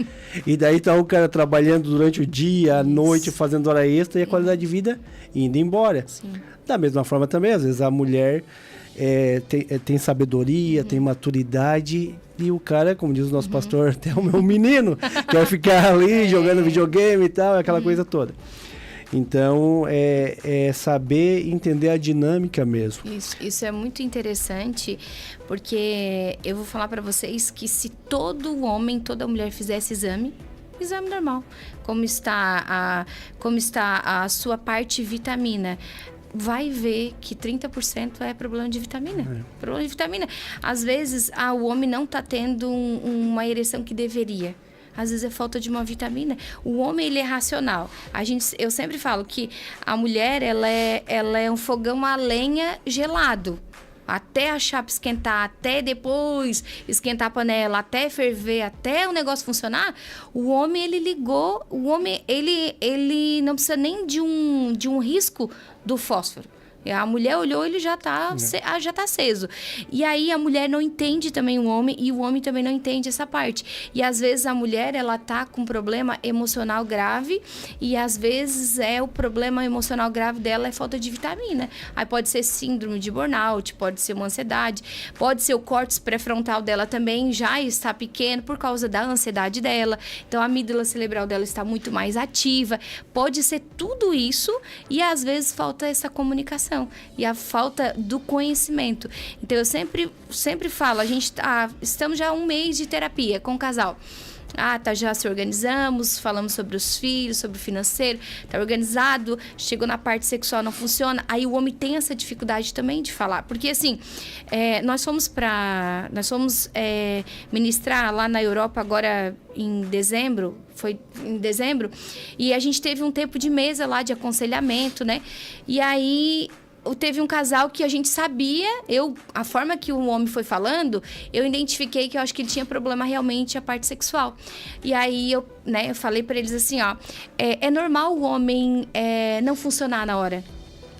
B: E daí tá o cara trabalhando durante o dia, à noite, fazendo hora extra, e a qualidade de vida indo embora.
C: Sim.
B: Da mesma forma também, às vezes a mulher tem sabedoria, tem maturidade, e o cara, como diz o nosso pastor, até o meu menino, quer ficar ali jogando videogame e tal, aquela coisa toda. Então, é saber entender a dinâmica mesmo.
C: Isso é muito interessante, porque eu vou falar para vocês que se todo homem, toda mulher fizesse exame normal, como está a sua parte vitamina, vai ver que 30% é problema de vitamina. Problema de vitamina. Às vezes, o homem não está tendo uma ereção que deveria. Às vezes é falta de uma vitamina. O homem, ele é racional. Eu sempre falo que a mulher, ela é um fogão a lenha gelado. Até a chapa esquentar, até depois esquentar a panela, até ferver, até o negócio funcionar, o homem, ele ligou. O homem, ele não precisa nem de um risco do fósforo. A mulher olhou, ele já tá aceso. E aí a mulher não entende também o homem e o homem também não entende essa parte. E às vezes a mulher, ela tá com um problema emocional grave e às vezes o problema emocional grave dela é falta de vitamina. Aí pode ser síndrome de burnout, pode ser uma ansiedade, pode ser o córtex pré-frontal dela também já está pequeno por causa da ansiedade dela. Então a amígdala cerebral dela está muito mais ativa. Pode ser tudo isso e às vezes falta essa comunicação e a falta do conhecimento. Então eu sempre falo, estamos já há 1 mês de terapia com o casal. Já se organizamos, falamos sobre os filhos, sobre o financeiro, tá organizado, chegou na parte sexual, não funciona. Aí o homem tem essa dificuldade também de falar, porque assim, nós fomos ministrar lá na Europa agora em dezembro, e a gente teve um tempo de mesa lá de aconselhamento, né? E aí teve um casal que a gente sabia, a forma que o homem foi falando, eu identifiquei que eu acho que ele tinha problema realmente a parte sexual. E aí eu falei pra eles assim, é normal o homem não funcionar na hora.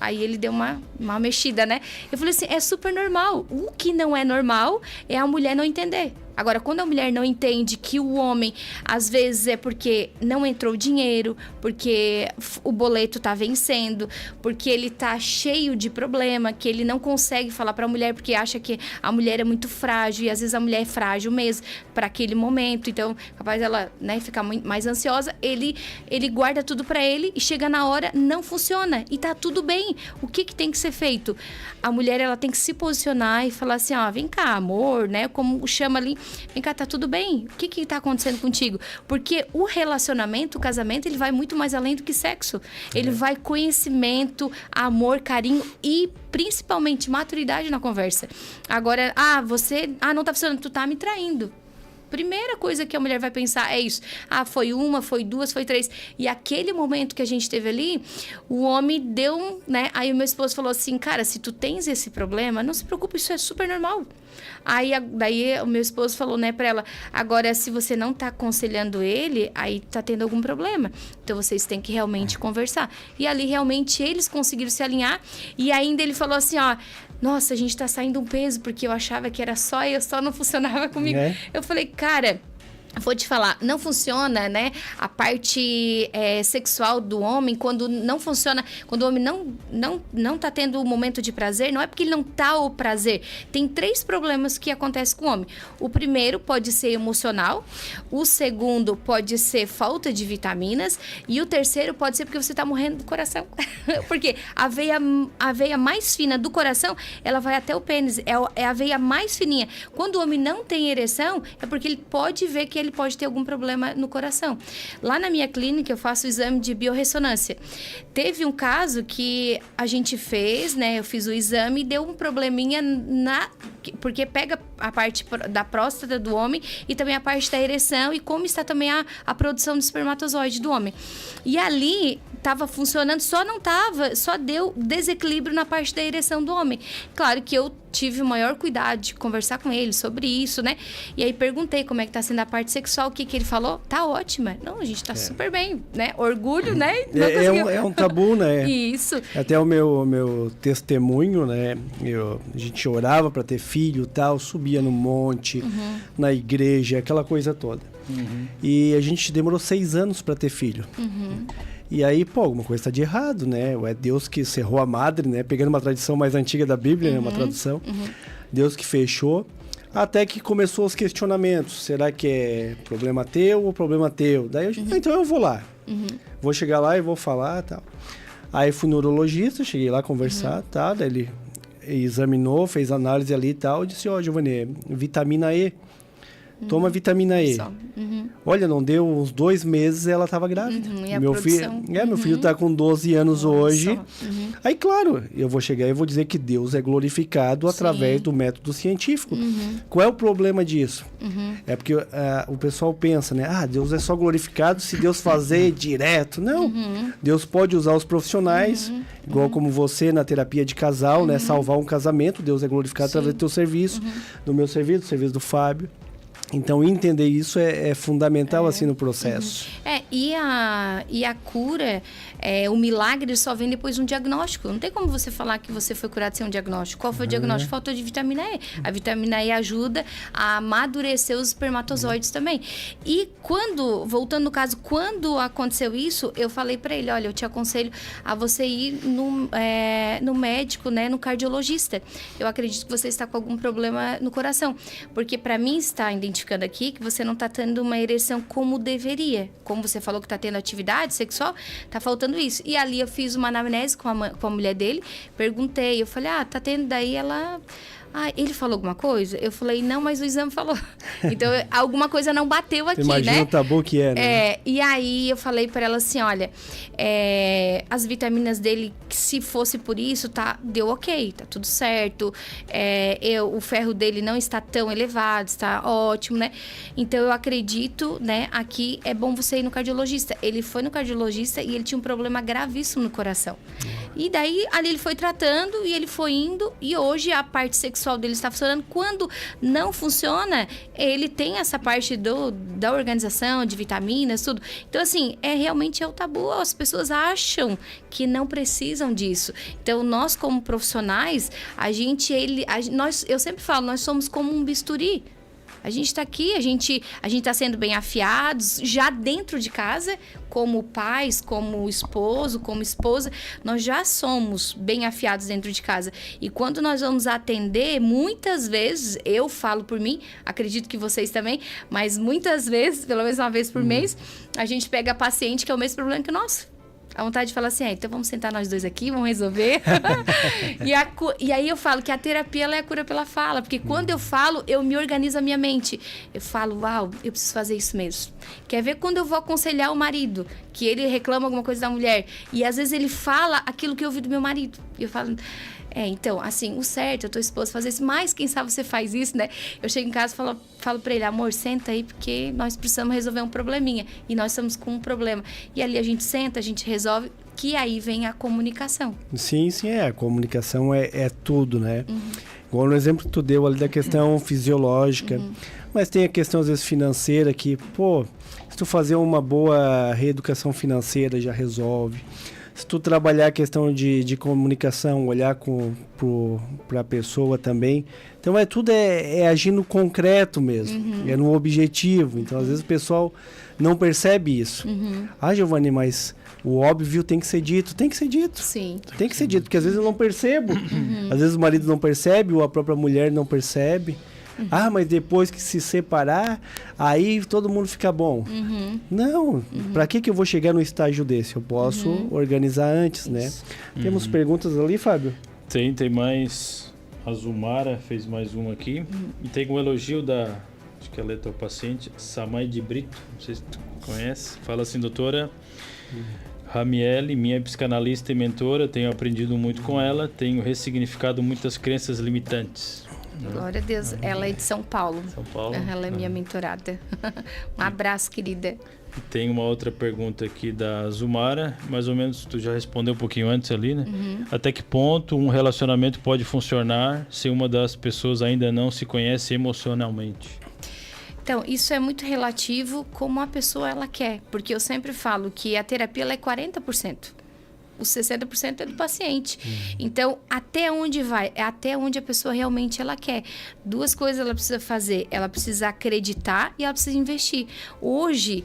C: Aí ele deu uma mexida, né? Eu falei assim, é super normal. O que não é normal é a mulher não entender. Agora, quando a mulher não entende que o homem, às vezes é porque não entrou dinheiro, porque o boleto tá vencendo, porque ele tá cheio de problema, que ele não consegue falar pra mulher porque acha que a mulher é muito frágil, e às vezes a mulher é frágil mesmo para aquele momento. Então, capaz dela, ficar mais ansiosa, ele guarda tudo pra ele e chega na hora, não funciona. E tá tudo bem. O que tem que ser feito? A mulher, ela tem que se posicionar e falar assim, vem cá, amor, né? Como chama ali, vem cá, tá tudo bem? O que tá acontecendo contigo? Porque o relacionamento, o casamento, ele vai muito mais além do que sexo. Ele vai conhecimento, amor, carinho e principalmente maturidade na conversa. Agora, você não tá funcionando, tu tá me traindo. Primeira coisa que a mulher vai pensar é isso. Foi 1, foi 2, foi 3. E aquele momento que a gente teve ali, o homem deu, Aí o meu esposo falou assim, cara, se tu tens esse problema, não se preocupe, isso é super normal. Daí o meu esposo falou, pra ela, agora se você não tá aconselhando ele, aí tá tendo algum problema. Então vocês têm que realmente conversar. E ali realmente eles conseguiram se alinhar. E ainda ele falou assim, nossa, a gente tá saindo um peso, porque eu achava que era só não funcionava comigo. Eu falei, cara, vou te falar, não funciona, a parte sexual do homem, quando não funciona, quando o homem não tá tendo o momento de prazer, não é porque ele não tá o prazer. Tem 3 problemas que acontecem com o homem. O primeiro pode ser emocional, o segundo pode ser falta de vitaminas e o terceiro pode ser porque você tá morrendo do coração. Porque a veia mais fina do coração, ela vai até o pênis, é a veia mais fininha. Quando o homem não tem ereção, é porque ele pode ver que ele pode ter algum problema no coração. Lá na minha clínica, eu faço o exame de biorressonância. Teve um caso que a gente fez, eu fiz o exame e deu um probleminha porque pega a parte da próstata do homem e também a parte da ereção e como está também a produção de espermatozoide do homem. E ali estava funcionando, só deu desequilíbrio na parte da ereção do homem. Claro que eu tive o maior cuidado de conversar com ele sobre isso, E aí perguntei como é que tá sendo a parte sexual, o que ele falou? Tá ótima. Não, a gente tá super bem, Orgulho,
B: É um tabu,
C: Isso.
B: Até o meu testemunho, a gente orava para ter filho e tal, subia no monte, na igreja, aquela coisa toda. E a gente demorou 6 anos para ter filho. E aí, alguma coisa está de errado, É Deus que cerrou a madre, Pegando uma tradição mais antiga da Bíblia, uma tradução. Deus que fechou. Até que começou os questionamentos. Será que é problema teu ou problema teu? Daí eu disse, então eu vou lá. Vou chegar lá e vou falar, tal. Aí fui no urologista, cheguei lá conversar, tá? Daí ele examinou, fez análise ali e tal, disse, Giovanni, vitamina E. Toma vitamina E. Olha, não deu uns 2 meses, ela estava grávida.
C: E a
B: meu
C: produção?
B: Meu filho está com 12 anos hoje. Aí, claro, eu vou chegar e vou dizer que Deus é glorificado através do método científico. Qual é o problema disso? É porque o pessoal pensa, né? Deus é só glorificado se Deus fazer direto. Não. Deus pode usar os profissionais, igual como você na terapia de casal, né? Salvar um casamento. Deus é glorificado através do teu serviço, do meu serviço, do serviço do Fábio. Então, entender isso é fundamental, assim, no processo.
C: E a cura, o milagre só vem depois de um diagnóstico. Não tem como você falar que você foi curado sem um diagnóstico. Qual foi o diagnóstico? Faltou de vitamina E. A vitamina E ajuda a amadurecer os espermatozoides também. E voltando no caso, quando aconteceu isso, eu falei para ele, olha, eu te aconselho a você ir no médico, né, no cardiologista. Eu acredito que você está com algum problema no coração. Porque para mim está identificando aqui que você não está tendo uma ereção como deveria. Como você falou que está tendo atividade sexual, está faltando isso. E ali eu fiz uma anamnese com a mulher dele, perguntei, eu falei, tá tendo, daí ela... ele falou alguma coisa? Eu falei, não, mas o exame falou. Então, alguma coisa não bateu aqui,
B: Imagina
C: né?
B: o tabu que é, né?
C: E aí, eu falei pra ela assim, olha, as vitaminas dele, se fosse por isso, deu ok, tá tudo certo. O ferro dele não está tão elevado, está ótimo, né? Então, eu acredito, né, aqui é bom você ir no cardiologista. Ele foi no cardiologista e ele tinha um problema gravíssimo no coração. E daí, ali ele foi tratando e ele foi indo. E hoje, a parte sexual dele está funcionando. Quando não funciona, ele tem essa parte da organização, de vitaminas, tudo. Então, assim, realmente é o tabu. As pessoas acham que não precisam disso. Então, nós como profissionais, eu sempre falo, nós somos como um bisturi. A gente está aqui, a gente está sendo bem afiados, já dentro de casa, como pais, como esposo, como esposa, nós já somos bem afiados dentro de casa. E quando nós vamos atender, muitas vezes, eu falo por mim, acredito que vocês também, mas muitas vezes, pelo menos uma vez por mês, a gente pega paciente que é o mesmo problema que o nosso. A vontade de falar assim, então vamos sentar nós dois aqui, vamos resolver. E aí eu falo que a terapia ela é a cura pela fala, porque quando eu falo, eu me organizo a minha mente. Eu falo, uau, eu preciso fazer isso mesmo. Quer ver quando eu vou aconselhar o marido, que ele reclama alguma coisa da mulher, e às vezes ele fala aquilo que eu ouvi do meu marido. E eu falo... então, assim, o certo, eu tô disposta a fazer isso, mas quem sabe você faz isso, né? Eu chego em casa e falo pra ele, amor, senta aí, porque nós precisamos resolver um probleminha. E nós estamos com um problema. E ali a gente senta, a gente resolve, que aí vem a comunicação.
B: Sim, a comunicação é tudo, né? Igual no exemplo que tu deu ali da questão fisiológica, mas tem a questão, às vezes, financeira, que, se tu fazer uma boa reeducação financeira, já resolve. Se tu trabalhar a questão de comunicação, olhar para a pessoa também. Então, tudo agir no concreto mesmo, é no objetivo. Então, às vezes o pessoal não percebe isso. Giovanni, mas o óbvio tem que ser dito. Tem que ser dito.
C: Sim.
B: Tem que ser dito, porque às vezes eu não percebo. Às vezes o marido não percebe, ou a própria mulher não percebe. Mas depois que se separar, aí todo mundo fica bom. Não, para que eu vou chegar no estágio desse? Eu posso organizar antes, né? Temos perguntas ali, Fábio?
D: Tem mais. A Zumara fez mais uma aqui. E tem um elogio acho que ela é tua paciente, Samay de Brito, não sei se tu conhece. Fala assim, doutora Ramiele, minha psicanalista e mentora, tenho aprendido muito com ela, tenho ressignificado muitas crenças limitantes.
C: Glória a Deus. Ela é de São Paulo.
D: São Paulo?
C: Ela é minha mentorada. Um abraço, querida.
D: E tem uma outra pergunta aqui da Zumara, mais ou menos tu já respondeu um pouquinho antes ali, né? Até que ponto um relacionamento pode funcionar se uma das pessoas ainda não se conhece emocionalmente?
C: Então, isso é muito relativo como a pessoa ela quer. Porque eu sempre falo que a terapia ela é 40%. os 60% é do paciente. Então, até onde vai? É até onde a pessoa realmente ela quer. 2 coisas ela precisa fazer. Ela precisa acreditar e ela precisa investir. Hoje,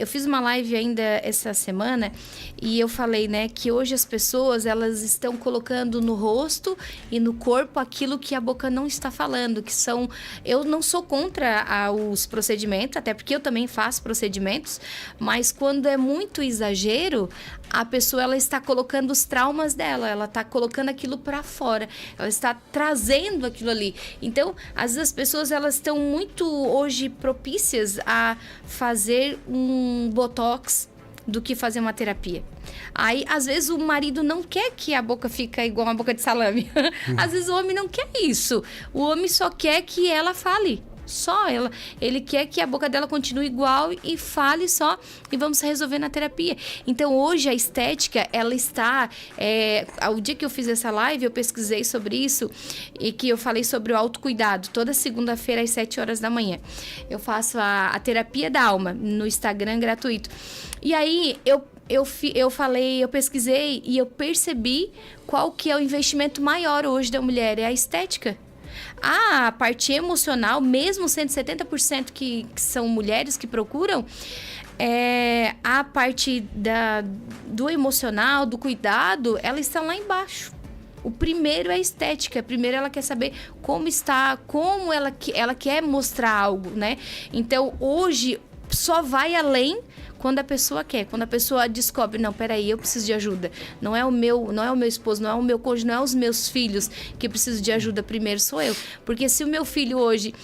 C: eu fiz uma live ainda essa semana e eu falei, né, que hoje as pessoas, elas estão colocando no rosto e no corpo aquilo que a boca não está falando, que são... Eu não sou contra os procedimentos, até porque eu também faço procedimentos, mas quando é muito exagero, a pessoa ela está colocando os traumas dela, ela está colocando aquilo para fora, ela está trazendo aquilo ali. Então, às vezes as pessoas elas estão muito hoje propícias a fazer um botox do que fazer uma terapia. Aí, às vezes, o marido não quer que a boca fique igual uma boca de salame. Às vezes, o homem não quer isso. O homem só quer que ela fale. Só ela. Ele quer que a boca dela continue igual e fale só e vamos resolver na terapia. Então, hoje, a estética, ela está... o dia que eu fiz essa live, eu pesquisei sobre isso e que eu falei sobre o autocuidado. Toda segunda-feira, às 7 horas da manhã. Eu faço a terapia da alma no Instagram gratuito. E aí, eu pesquisei e eu percebi qual que é o investimento maior hoje da mulher, é a estética. A parte emocional, mesmo sendo 70% que são mulheres que procuram, a parte do emocional, do cuidado, ela está lá embaixo. O primeiro é a estética. Primeiro ela quer saber como está, como ela quer mostrar algo, né? Então, hoje, só vai além quando a pessoa quer, quando a pessoa descobre, não, peraí, eu preciso de ajuda. Não é o meu esposo, não é o meu cônjuge, não é os meus filhos que precisam de ajuda, primeiro sou eu. Porque se o meu filho hoje,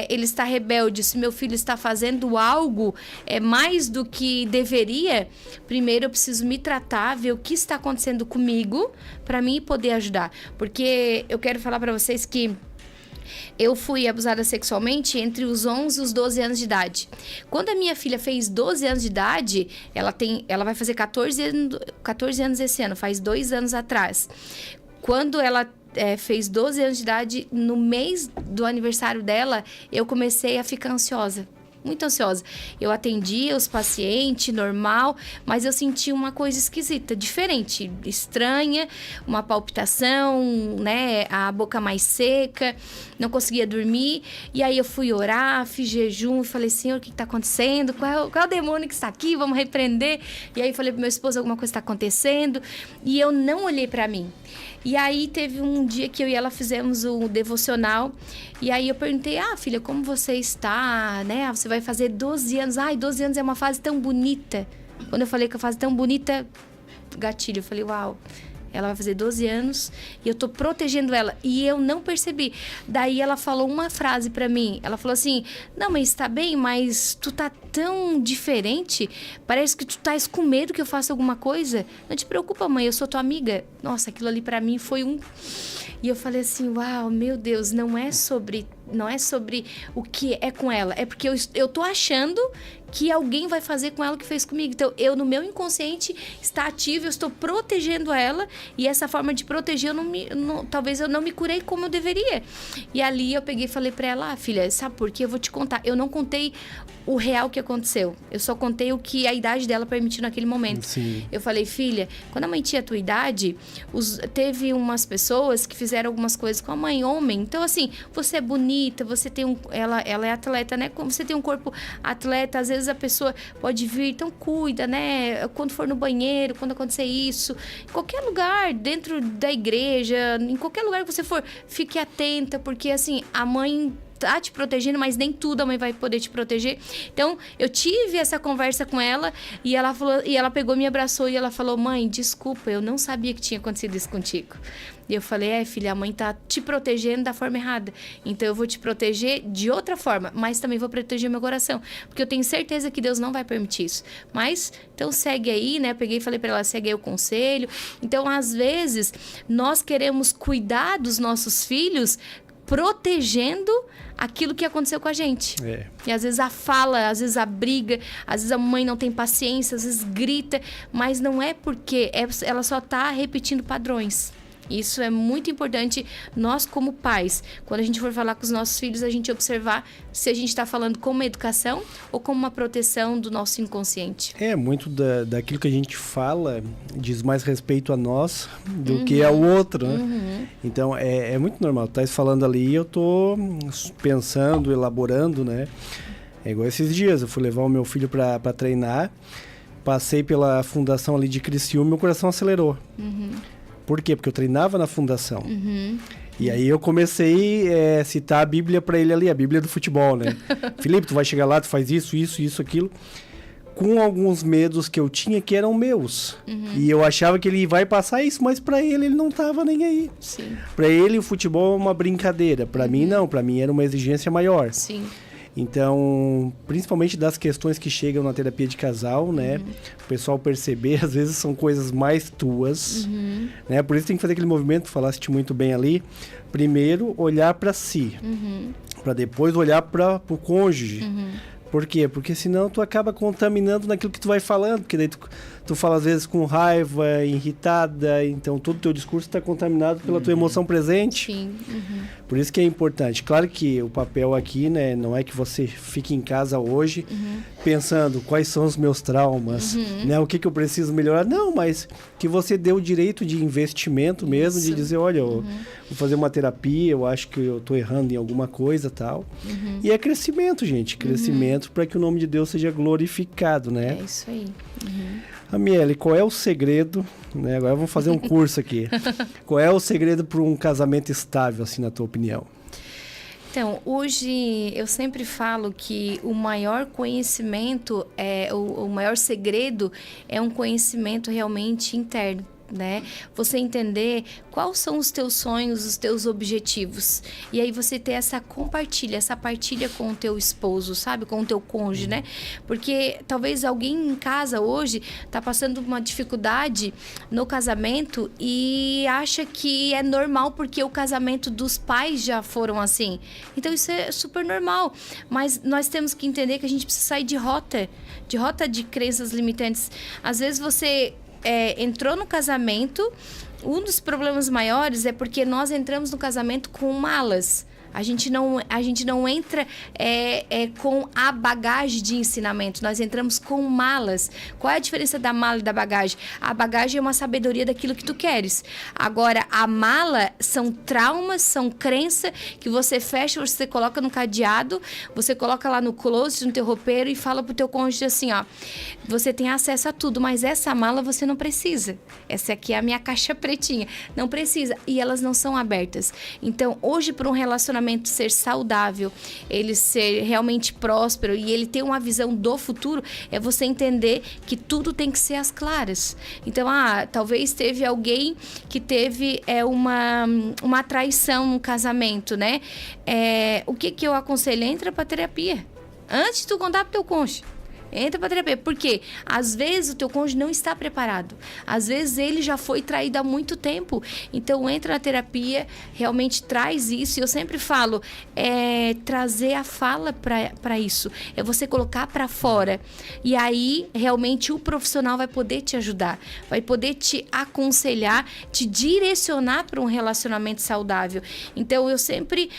C: ele está rebelde, se o meu filho está fazendo algo mais do que deveria, primeiro eu preciso me tratar, ver o que está acontecendo comigo, para mim poder ajudar. Porque eu quero falar para vocês que eu fui abusada sexualmente entre os 11 e os 12 anos de idade. Quando a minha filha fez 12 anos de idade, ela vai fazer 14 anos esse ano, faz 2 anos atrás. Quando ela fez 12 anos de idade, no mês do aniversário dela, eu comecei a ficar ansiosa. Muito ansiosa. Eu atendia os pacientes, normal, mas eu senti uma coisa esquisita, diferente, estranha, uma palpitação, né? A boca mais seca, não conseguia dormir. E aí eu fui orar, fiz jejum e falei, Senhor, o que está acontecendo? Qual é o demônio que está aqui? Vamos repreender. E aí falei pro meu esposo, alguma coisa está acontecendo. E eu não olhei para mim. E aí teve um dia que eu e ela fizemos um devocional. E aí eu perguntei, filha, como você está, né? Você vai fazer 12 anos. 12 anos é uma fase tão bonita. Quando eu falei que a fase tão bonita, gatilho, eu falei, uau. Ela vai fazer 12 anos e eu tô protegendo ela. E eu não percebi. Daí ela falou uma frase pra mim. Ela falou assim, não, mas tá bem, mas tu tá tão diferente. Parece que tu tá com medo que eu faça alguma coisa. Não te preocupa, mãe, eu sou tua amiga. Nossa, aquilo ali pra mim foi um... E eu falei assim, uau, meu Deus, não é sobre o que é com ela. É porque eu tô achando que alguém vai fazer com ela o que fez comigo. Então, no meu inconsciente, está ativo, eu estou protegendo ela. E essa forma de proteger, talvez eu não me curei como eu deveria. E ali eu peguei e falei pra ela, filha, sabe por quê? Eu vou te contar. Eu não contei o real que aconteceu. Eu só contei o que a idade dela permitiu naquele momento. Sim. Eu falei, filha, quando a mãe tinha a tua idade, teve umas pessoas que fizeram algumas coisas com a mãe, homem. Então, assim, você é bonita, você tem ela é atleta, né? Você tem um corpo atleta, às vezes a pessoa pode vir, então cuida, né? Quando for no banheiro, quando acontecer isso, em qualquer lugar, dentro da igreja, em qualquer lugar que você for, fique atenta, porque assim, a mãe tá te protegendo, mas nem tudo a mãe vai poder te proteger. Então, eu tive essa conversa com ela e ela falou, e ela pegou, me abraçou e ela falou, mãe, desculpa, eu não sabia que tinha acontecido isso contigo. E eu falei, filha, a mãe tá te protegendo da forma errada. Então, eu vou te proteger de outra forma, mas também vou proteger meu coração. Porque eu tenho certeza que Deus não vai permitir isso. Mas, então, segue aí, né? Peguei e falei pra ela, segue aí o conselho. Então, às vezes, nós queremos cuidar dos nossos filhos protegendo aquilo que aconteceu com a gente. E às vezes a fala, às vezes a briga, às vezes a mãe não tem paciência, às vezes grita, mas não é porque ela só tá repetindo padrões. Isso é muito importante, nós como pais, quando a gente for falar com os nossos filhos, a gente observar se a gente está falando como uma educação ou como uma proteção do nosso inconsciente.
B: Muito daquilo que a gente fala diz mais respeito a nós do que ao outro, né? Então, é muito normal. Tá falando ali, eu tô pensando, elaborando, né? É igual esses dias, eu fui levar o meu filho para treinar, passei pela fundação ali de Criciúma e meu coração acelerou. Por quê? Porque eu treinava na fundação. E aí eu comecei a citar a Bíblia para ele ali, a Bíblia do futebol, né? Felipe, tu vai chegar lá, tu faz isso, aquilo. Com alguns medos que eu tinha que eram meus. E eu achava que ele vai passar isso, mas para ele não tava nem aí. Para ele o futebol é uma brincadeira, para mim não, para mim era uma exigência maior.
C: Sim.
B: Então, principalmente das questões que chegam na terapia de casal, né? O pessoal perceber, às vezes são coisas mais tuas, né? Por isso tem que fazer aquele movimento, falaste muito bem ali. Primeiro, olhar para si, para depois olhar para o cônjuge. Por quê? Porque senão tu acaba contaminando naquilo que tu vai falando, porque daí tu fala às vezes com raiva, irritada, então todo o teu discurso está contaminado pela tua emoção presente.
C: Sim.
B: Por isso que é importante. Claro que o papel aqui, né, não é que você fique em casa hoje pensando quais são os meus traumas, né, o que eu preciso melhorar. Não, mas que você dê o direito de investimento mesmo, de dizer, olha, eu vou fazer uma terapia, eu acho que eu estou errando em alguma coisa e tal. E é crescimento, gente, crescimento para que o nome de Deus seja glorificado, né?
C: É isso aí.
B: Amiele, qual é o segredo, né? Agora vamos fazer um curso aqui. Qual é o segredo para um casamento estável, assim, na tua opinião?
C: Então, hoje eu sempre falo que o maior conhecimento, o maior segredo é um conhecimento realmente interno. Né? Você entender quais são os teus sonhos, os teus objetivos. E aí você ter essa partilha com o teu esposo, sabe? Com o teu cônjuge, né? Porque talvez alguém em casa hoje tá passando uma dificuldade no casamento e acha que é normal porque o casamento dos pais já foram assim. Então isso é super normal. Mas nós temos que entender que a gente precisa sair de rota de crenças limitantes. Às vezes você entrou no casamento, um dos problemas maiores é porque nós entramos no casamento com malas. A gente não entra com a bagagem de ensinamento, nós entramos com malas. Qual é a diferença da mala e da bagagem? A bagagem é uma sabedoria daquilo que tu queres. Agora, a mala são traumas, são crenças que você fecha, você coloca no cadeado, você coloca lá no closet, no teu roupeiro e fala pro teu cônjuge assim, ó, você tem acesso a tudo, mas essa mala você não precisa. Essa aqui é a minha caixa pretinha. Não precisa. E elas não são abertas. Então, hoje, para um relacionamento ser saudável, ele ser realmente próspero e ele ter uma visão do futuro, é você entender que tudo tem que ser às claras. Então, talvez teve alguém que teve uma traição no casamento, né? O que eu aconselho? Entra pra terapia. Antes de tu contar pro teu cônjuge. Entra pra terapia. Por quê? Às vezes o teu cônjuge não está preparado. Às vezes ele já foi traído há muito tempo. Então entra na terapia, realmente traz isso. E eu sempre falo, trazer a fala para isso. É você colocar para fora. E aí, realmente, o profissional vai poder te ajudar. Vai poder te aconselhar, te direcionar para um relacionamento saudável. Então eu sempre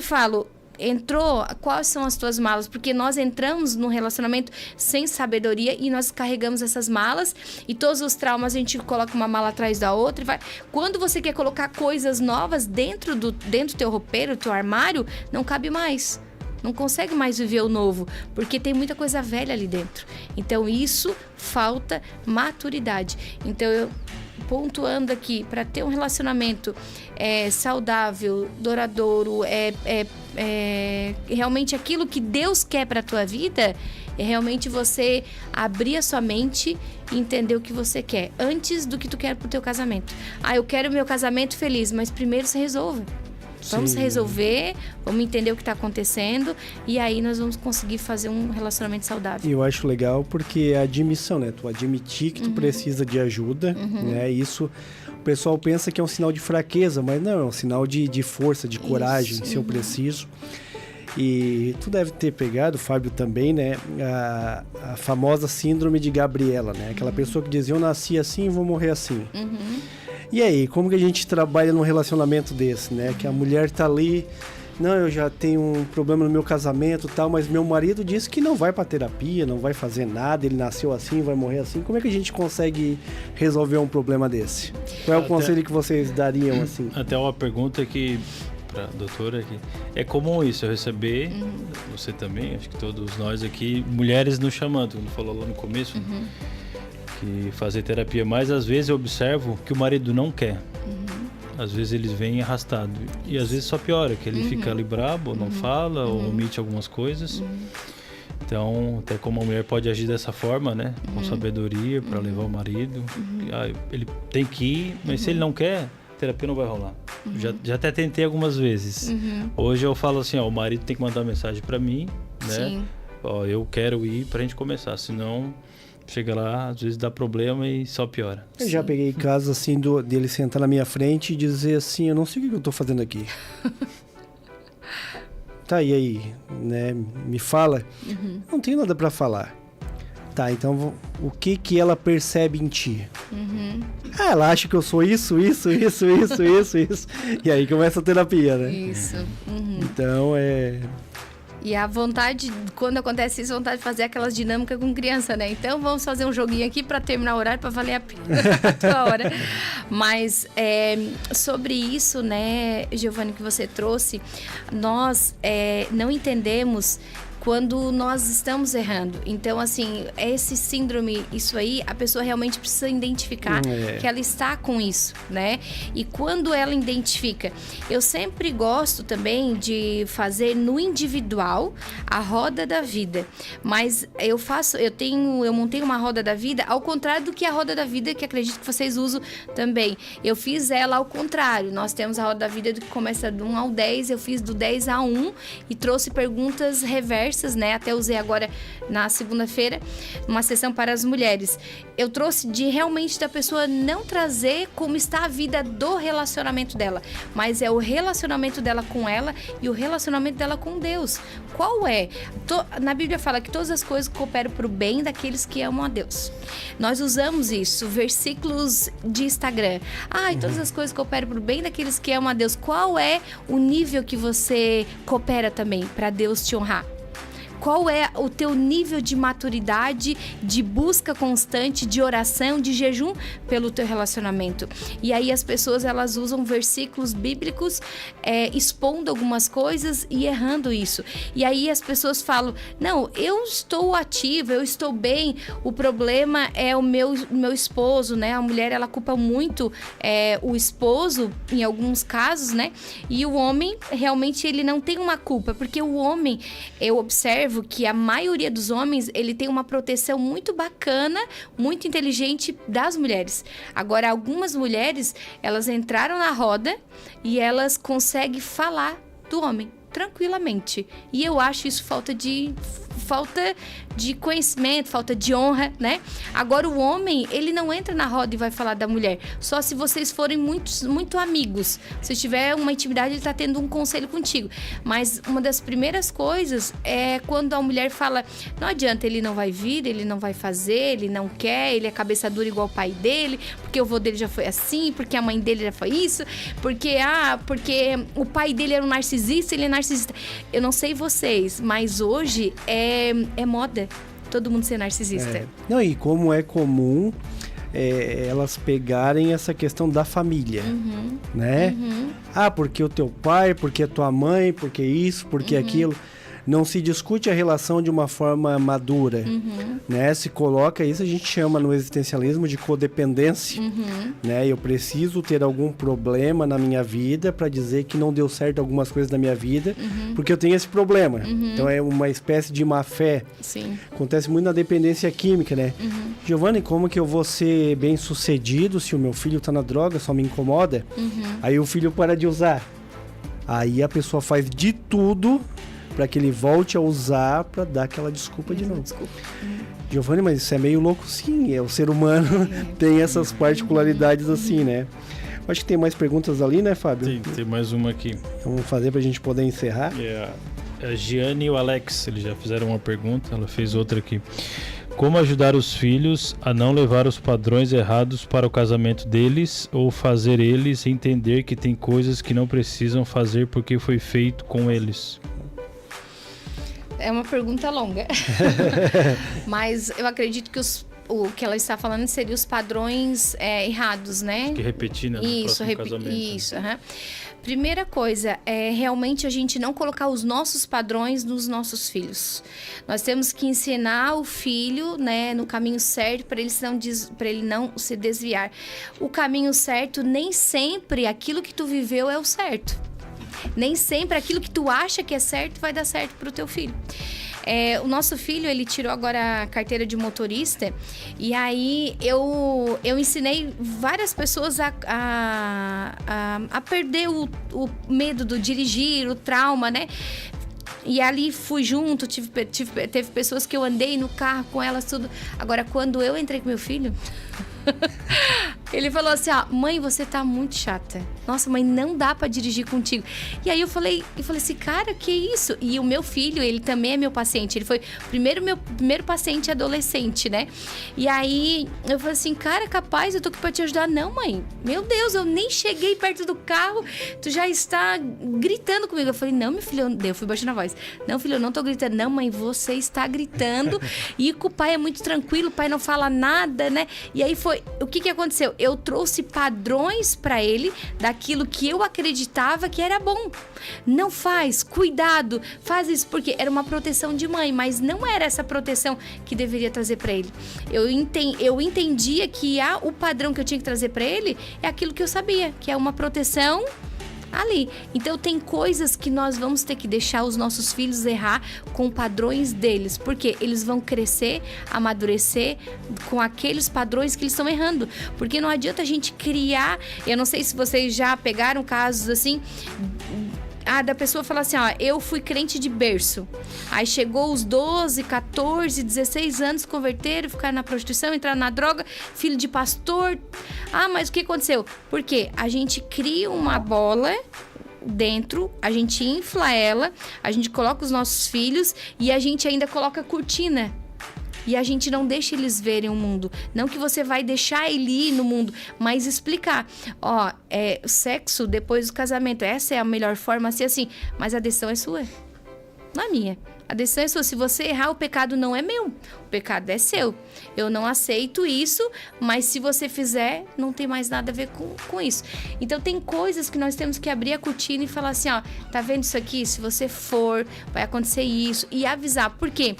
C: falo, entrou, quais são as tuas malas? Porque nós entramos num relacionamento sem sabedoria e nós carregamos essas malas e todos os traumas a gente coloca uma mala atrás da outra e vai. Quando você quer colocar coisas novas dentro do teu roupeiro, do teu armário, não cabe mais. Não consegue mais viver o novo, porque tem muita coisa velha ali dentro. Então isso falta maturidade. Então eu pontuando aqui, para ter um relacionamento saudável, duradouro, realmente aquilo que Deus quer para a tua vida, é realmente você abrir a sua mente e entender o que você quer, antes do que tu quer pro teu casamento. Eu quero meu casamento feliz, mas primeiro se resolve. Vamos resolver, vamos entender o que está acontecendo e aí nós vamos conseguir fazer um relacionamento saudável.
B: E eu acho legal porque é a admissão, né? Tu admitir que tu precisa de ajuda, né? Isso, o pessoal pensa que é um sinal de fraqueza, mas não, é um sinal de força, de coragem, se eu preciso. E tu deve ter pegado, o Fábio também, né? A famosa síndrome de Gabriela, né? Aquela pessoa que diz, eu nasci assim e vou morrer assim. E aí, como que a gente trabalha num relacionamento desse, né? Que a mulher tá ali, não, eu já tenho um problema no meu casamento e tal, mas meu marido disse que não vai pra terapia, não vai fazer nada, ele nasceu assim, vai morrer assim. Como é que a gente consegue resolver um problema desse? Qual é o conselho que vocês dariam, assim?
D: Até uma pergunta que, pra doutora aqui, é comum isso, eu receber, você também, acho que todos nós aqui, mulheres nos chamando, como falou lá no começo, que fazer terapia, mas às vezes eu observo que o marido não quer. Às vezes eles vêm arrastado. E às vezes só piora, que ele fica ali brabo, não fala, ou omite algumas coisas. Então, até como a mulher pode agir dessa forma, né? Com sabedoria, para levar o marido. Ele tem que ir, mas se ele não quer, a terapia não vai rolar. Já até tentei algumas vezes. Hoje eu falo assim, ó, o marido tem que mandar mensagem para mim, né?
C: Sim.
D: Ó, eu quero ir pra gente começar, senão... Chega lá, às vezes dá problema e só piora.
B: Eu já peguei casos assim dele sentar na minha frente e dizer assim, eu não sei o que eu tô fazendo aqui. Tá, e aí? Né? Me fala. Não tenho nada pra falar. Tá, então o que ela percebe em ti? Ah, ela acha que eu sou isso. E aí começa a terapia, né?
C: Isso.
B: Então
C: E a vontade, quando acontece isso, a vontade de fazer aquelas dinâmicas com criança, né? Então vamos fazer um joguinho aqui para terminar o horário, para valer a pena a hora. Mas sobre isso, né, Giovanni, que você trouxe, nós não entendemos quando nós estamos errando. Então, assim, esse síndrome, isso aí, a pessoa realmente precisa identificar que ela está com isso, né? E quando ela identifica, eu sempre gosto também de fazer no individual a roda da vida. Mas eu montei uma roda da vida ao contrário do que a roda da vida que acredito que vocês usam também. Eu fiz ela ao contrário. Nós temos a roda da vida que começa do 1 ao 10, eu fiz do 10 a 1 e trouxe perguntas reversas, né? Até usei agora na segunda-feira uma sessão para as mulheres. Eu trouxe de realmente da pessoa não trazer como está a vida do relacionamento dela, mas é o relacionamento dela com ela e o relacionamento dela com Deus. Qual é? Na Bíblia fala que todas as coisas cooperam para o bem daqueles que amam a Deus. Nós usamos isso, versículos de Instagram. Todas as coisas cooperam para o bem daqueles que amam a Deus. Qual é o nível que você coopera também para Deus te honrar? Qual é o teu nível de maturidade, de busca constante, de oração, de jejum pelo teu relacionamento? E aí as pessoas, elas usam versículos bíblicos expondo algumas coisas e errando isso. E aí as pessoas falam, não, eu estou ativa, eu estou bem, o problema é o meu esposo, né? A mulher, ela culpa muito o esposo, em alguns casos, né? E o homem, realmente, ele não tem uma culpa, porque o homem, eu observo que a maioria dos homens, ele tem uma proteção muito bacana, muito inteligente das mulheres. Agora, algumas mulheres, elas entraram na roda e elas conseguem falar do homem tranquilamente. E eu acho isso falta de conhecimento, falta de honra, né? Agora, o homem, ele não entra na roda e vai falar da mulher. Só se vocês forem muito amigos. Se tiver uma intimidade, ele tá tendo um conselho contigo. Mas uma das primeiras coisas é quando a mulher fala, não adianta, ele não vai vir, ele não vai fazer, ele não quer, ele é cabeça dura igual o pai dele, porque o avô dele já foi assim, porque a mãe dele já foi isso, porque o pai dele era um narcisista, ele é narcisista. Eu não sei vocês, mas hoje é moda todo mundo ser narcisista.
B: Não, e como é comum elas pegarem essa questão da família, né? Porque o teu pai, porque a tua mãe, porque isso, porque aquilo. Não se discute a relação de uma forma madura, né? Se coloca isso, a gente chama no existencialismo de codependência, né? Eu preciso ter algum problema na minha vida para dizer que não deu certo algumas coisas na minha vida, porque eu tenho esse problema. Então é uma espécie de má fé.
C: Sim.
B: Acontece muito na dependência química, né? Giovanni, como que eu vou ser bem sucedido se o meu filho tá na droga, só me incomoda? Aí o filho para de usar. Aí a pessoa faz de tudo para que ele volte a usar para dar aquela desculpa de novo. Giovanni, mas isso é meio louco, sim. O ser humano tem essas particularidades assim, né? Acho que tem mais perguntas ali, né, Fábio?
D: Tem mais uma aqui.
B: Vamos fazer para a gente poder encerrar.
D: A Giane e o Alex, eles já fizeram uma pergunta, ela fez outra aqui. Como ajudar os filhos a não levar os padrões errados para o casamento deles ou fazer eles entender que tem coisas que não precisam fazer porque foi feito com eles?
C: É uma pergunta longa. Mas eu acredito que o que ela está falando seria os padrões errados, né?
D: Que repetir, né?
C: Isso,
D: casamento.
C: Isso, Primeira coisa é realmente a gente não colocar os nossos padrões nos nossos filhos. Nós temos que ensinar o filho, né, no caminho certo para ele não se desviar. O caminho certo, nem sempre aquilo que tu viveu é o certo. Nem sempre aquilo que tu acha que é certo vai dar certo para o teu filho. O nosso filho, ele tirou agora a carteira de motorista e aí eu ensinei várias pessoas a perder o medo do dirigir, o trauma, né? E ali fui junto, teve pessoas que eu andei no carro com elas, tudo. Agora, quando eu entrei com meu filho... Ele falou assim, mãe, você tá muito chata. Nossa, mãe, não dá pra dirigir contigo. E aí eu falei assim, cara, que isso? E o meu filho, ele também é meu paciente. Ele foi meu primeiro paciente adolescente, né? E aí eu falei assim, cara, capaz, eu tô aqui pra te ajudar. Não, mãe, meu Deus, eu nem cheguei perto do carro, tu já está gritando comigo. Eu falei, não, meu filho, eu fui baixando a voz. Não, filho, eu não tô gritando. Não, mãe, você está gritando. E o pai é muito tranquilo, o pai não fala nada, né? E aí o que aconteceu? Eu trouxe padrões para ele daquilo que eu acreditava que era bom. Não faz, cuidado, faz isso, porque era uma proteção de mãe, mas não era essa proteção que deveria trazer para ele. Eu entendia que o padrão que eu tinha que trazer para ele é aquilo que eu sabia, que é uma proteção ali. Então tem coisas que nós vamos ter que deixar os nossos filhos errar com padrões deles, porque eles vão crescer, amadurecer com aqueles padrões que eles estão errando, porque não adianta a gente criar, eu não sei se vocês já pegaram casos assim, da pessoa falar assim, eu fui crente de berço, aí chegou os 12, 14, 16 anos, converteram, ficaram na prostituição, entraram na droga, filho de pastor. Mas o que aconteceu? Porque a gente cria uma bola dentro, a gente infla ela, a gente coloca os nossos filhos e a gente ainda coloca cortina. E a gente não deixa eles verem o mundo. Não que você vai deixar ele ir no mundo, mas explicar. Sexo depois do casamento, essa é a melhor forma, assim. Mas a decisão é sua, não é minha. A decisão é sua. Se você errar, o pecado não é meu. O pecado é seu. Eu não aceito isso, mas se você fizer, não tem mais nada a ver com isso. Então, tem coisas que nós temos que abrir a cortina e falar assim, tá vendo isso aqui? Se você for, vai acontecer isso. E avisar. Por quê?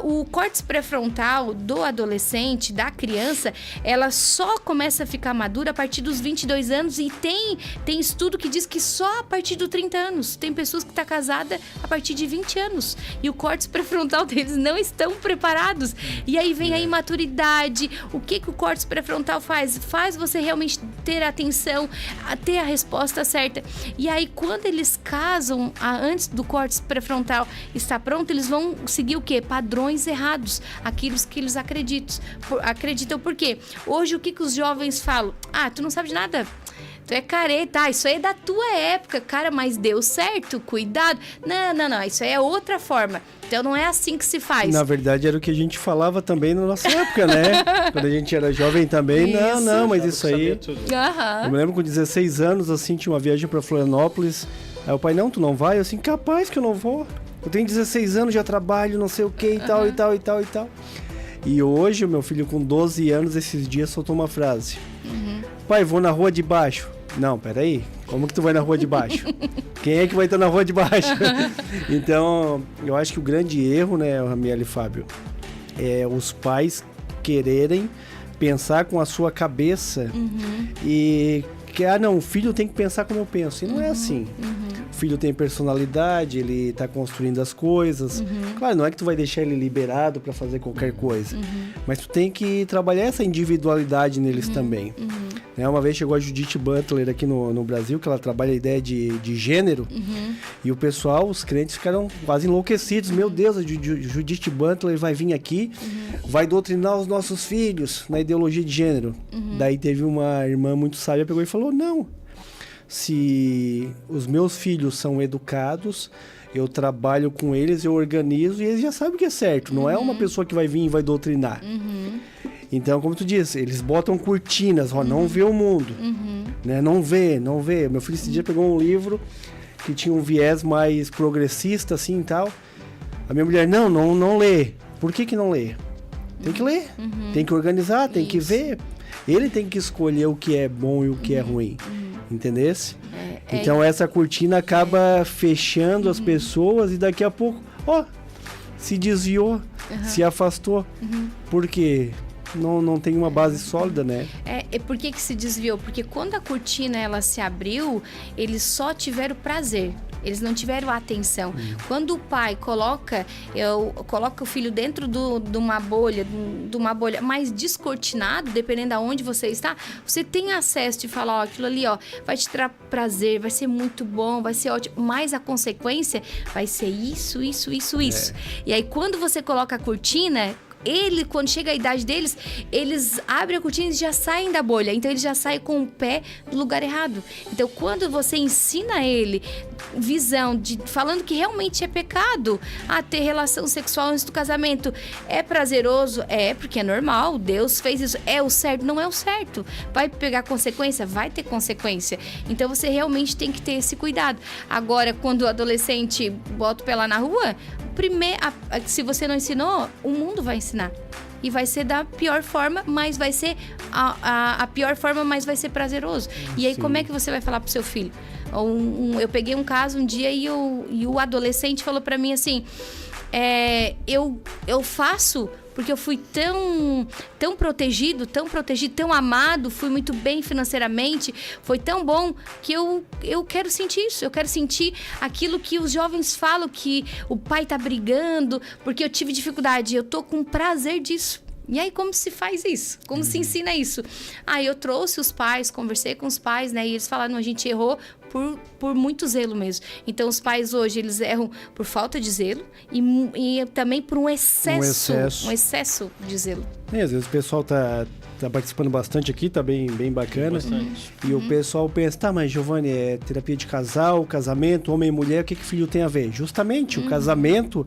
C: O córtex pré-frontal do adolescente, da criança, ela só começa a ficar madura a partir dos 22 anos e tem estudo que diz que só a partir dos 30 anos. Tem pessoas que estão casadas a partir de 20 anos. E o córtex pré-frontal deles não estão preparados. E aí vem a imaturidade. O que o córtex pré-frontal faz? Faz você realmente ter atenção, ter a resposta certa. E aí, quando eles casam, antes do córtex pré-frontal estar pronto, eles vão seguir o quê? Padrões errados. Aquilo que eles acreditam. Por quê? Hoje, o que os jovens falam? Tu não sabe de nada. Tu é careta, isso aí é da tua época, cara, mas deu certo, cuidado. Não, isso aí é outra forma. Então não é assim que se faz.
B: Na verdade era o que a gente falava também na nossa época, né? Quando a gente era jovem também, mas isso aí... Eu me lembro com 16 anos, assim, tinha uma viagem pra Florianópolis, aí o pai, não, tu não vai? Eu assim, capaz que eu não vou. Eu tenho 16 anos, já trabalho, não sei o que e tal, e tal, e tal, e tal. E hoje, o meu filho com 12 anos, esses dias, soltou uma frase. Pai, vou na rua de baixo. Não, peraí, como que tu vai na rua de baixo? Quem é que vai estar na rua de baixo? Então, eu acho que o grande erro, né, Ramiel e Fábio, é os pais quererem pensar com a sua cabeça e que, o filho tem que pensar como eu penso. E não é assim. O filho tem personalidade, ele tá construindo as coisas. Claro, não é que tu vai deixar ele liberado para fazer qualquer coisa. Mas tu tem que trabalhar essa individualidade neles também. Uma vez chegou a Judith Butler aqui no Brasil, que ela trabalha a ideia de gênero. E o pessoal, os crentes ficaram quase enlouquecidos. Meu Deus, a Judith Butler vai vir aqui, vai doutrinar os nossos filhos na ideologia de gênero. Daí teve uma irmã muito sábia, pegou e falou, não, se os meus filhos são educados, eu trabalho com eles, eu organizo e eles já sabem o que é certo. Não é uma pessoa que vai vir e vai doutrinar. Então, como tu disse, eles botam cortinas, ó, não vê o mundo. Né? Não vê. Meu filho esse dia pegou um livro que tinha um viés mais progressista, assim, e tal. A minha mulher, não lê. Por que não lê? Tem que ler. Tem que organizar, tem que ver. Ele tem que escolher o que é bom e o que é ruim. Entendesse? Então, essa cortina acaba fechando as pessoas e daqui a pouco, ó, se desviou, se afastou. Por quê? Não tem uma base sólida, né?
C: Por que se desviou? Porque quando a cortina ela se abriu, eles só tiveram prazer. Eles não tiveram atenção. Quando o pai coloca o filho dentro de uma bolha mais descortinado, dependendo de onde você está, você tem acesso de falar, ó, aquilo ali, ó, vai te dar prazer, vai ser muito bom, vai ser ótimo, mas a consequência vai ser isso. E aí, quando você coloca a cortina, quando chega a idade deles, eles abrem a cortina e já saem da bolha. Então, ele já sai com o pé no lugar errado. Então, quando você ensina ele falando que realmente é pecado ter relação sexual antes do casamento, é prazeroso? Porque é normal, Deus fez isso. É o certo? Não é o certo. Vai pegar consequência? Vai ter consequência. Então, você realmente tem que ter esse cuidado. Agora, quando o adolescente bota o pé lá na rua, se você não ensinou, o mundo vai ensinar. E vai ser da pior forma, mas vai ser a pior forma, mas vai ser prazeroso. E aí, como é que você vai falar pro seu filho? Eu peguei um caso um dia e o adolescente falou pra mim assim, eu faço porque eu fui tão protegido, tão amado, fui muito bem financeiramente, foi tão bom que eu quero sentir isso, eu quero sentir aquilo que os jovens falam, que o pai tá brigando, porque eu tive dificuldade, eu tô com prazer disso. E aí, como se faz isso? Como se ensina isso? Eu trouxe os pais, conversei com os pais, né? E eles falaram, a gente errou por muito zelo mesmo. Então, os pais hoje, eles erram por falta de zelo e também por um excesso de zelo.
B: Às vezes o pessoal tá participando bastante aqui, tá bem bacana.
D: Bastante.
B: E o pessoal pensa, mas Giovanni, é terapia de casal, casamento, homem e mulher, o que filho tem a ver? Justamente, o casamento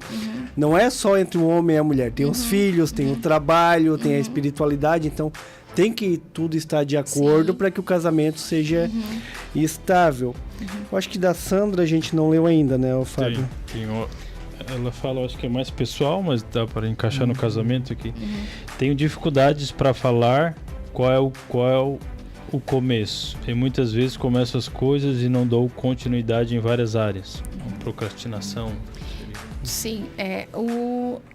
B: não é só entre o homem e a mulher. Tem os filhos, tem o trabalho, tem a espiritualidade, então tem que tudo estar de acordo para que o casamento seja estável. Eu acho que da Sandra a gente não leu ainda, né, o Fábio?
D: Ela fala, acho que é mais pessoal, mas dá para encaixar no casamento aqui. Tenho dificuldades para falar qual é o começo. E muitas vezes começo as coisas e não dou continuidade em várias áreas. Procrastinação.
C: Sim,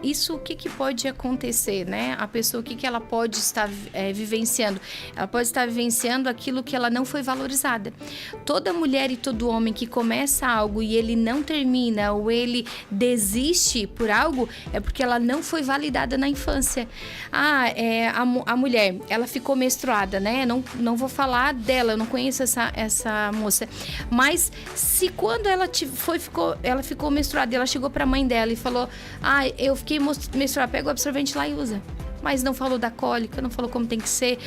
C: isso o que pode acontecer, né? A pessoa, o que ela pode estar vivenciando? Ela pode estar vivenciando aquilo que ela não foi valorizada. Toda mulher e todo homem que começa algo e ele não termina ou ele desiste por algo, é porque ela não foi validada na infância. A mulher, ela ficou menstruada, né? Não vou falar dela, eu não conheço essa moça. Mas se quando ela ficou menstruada e ela chegou para a mãe dela e falou, eu fiquei menstruada, pega o absorvente lá e usa. Mas não falou da cólica, não falou como tem que ser.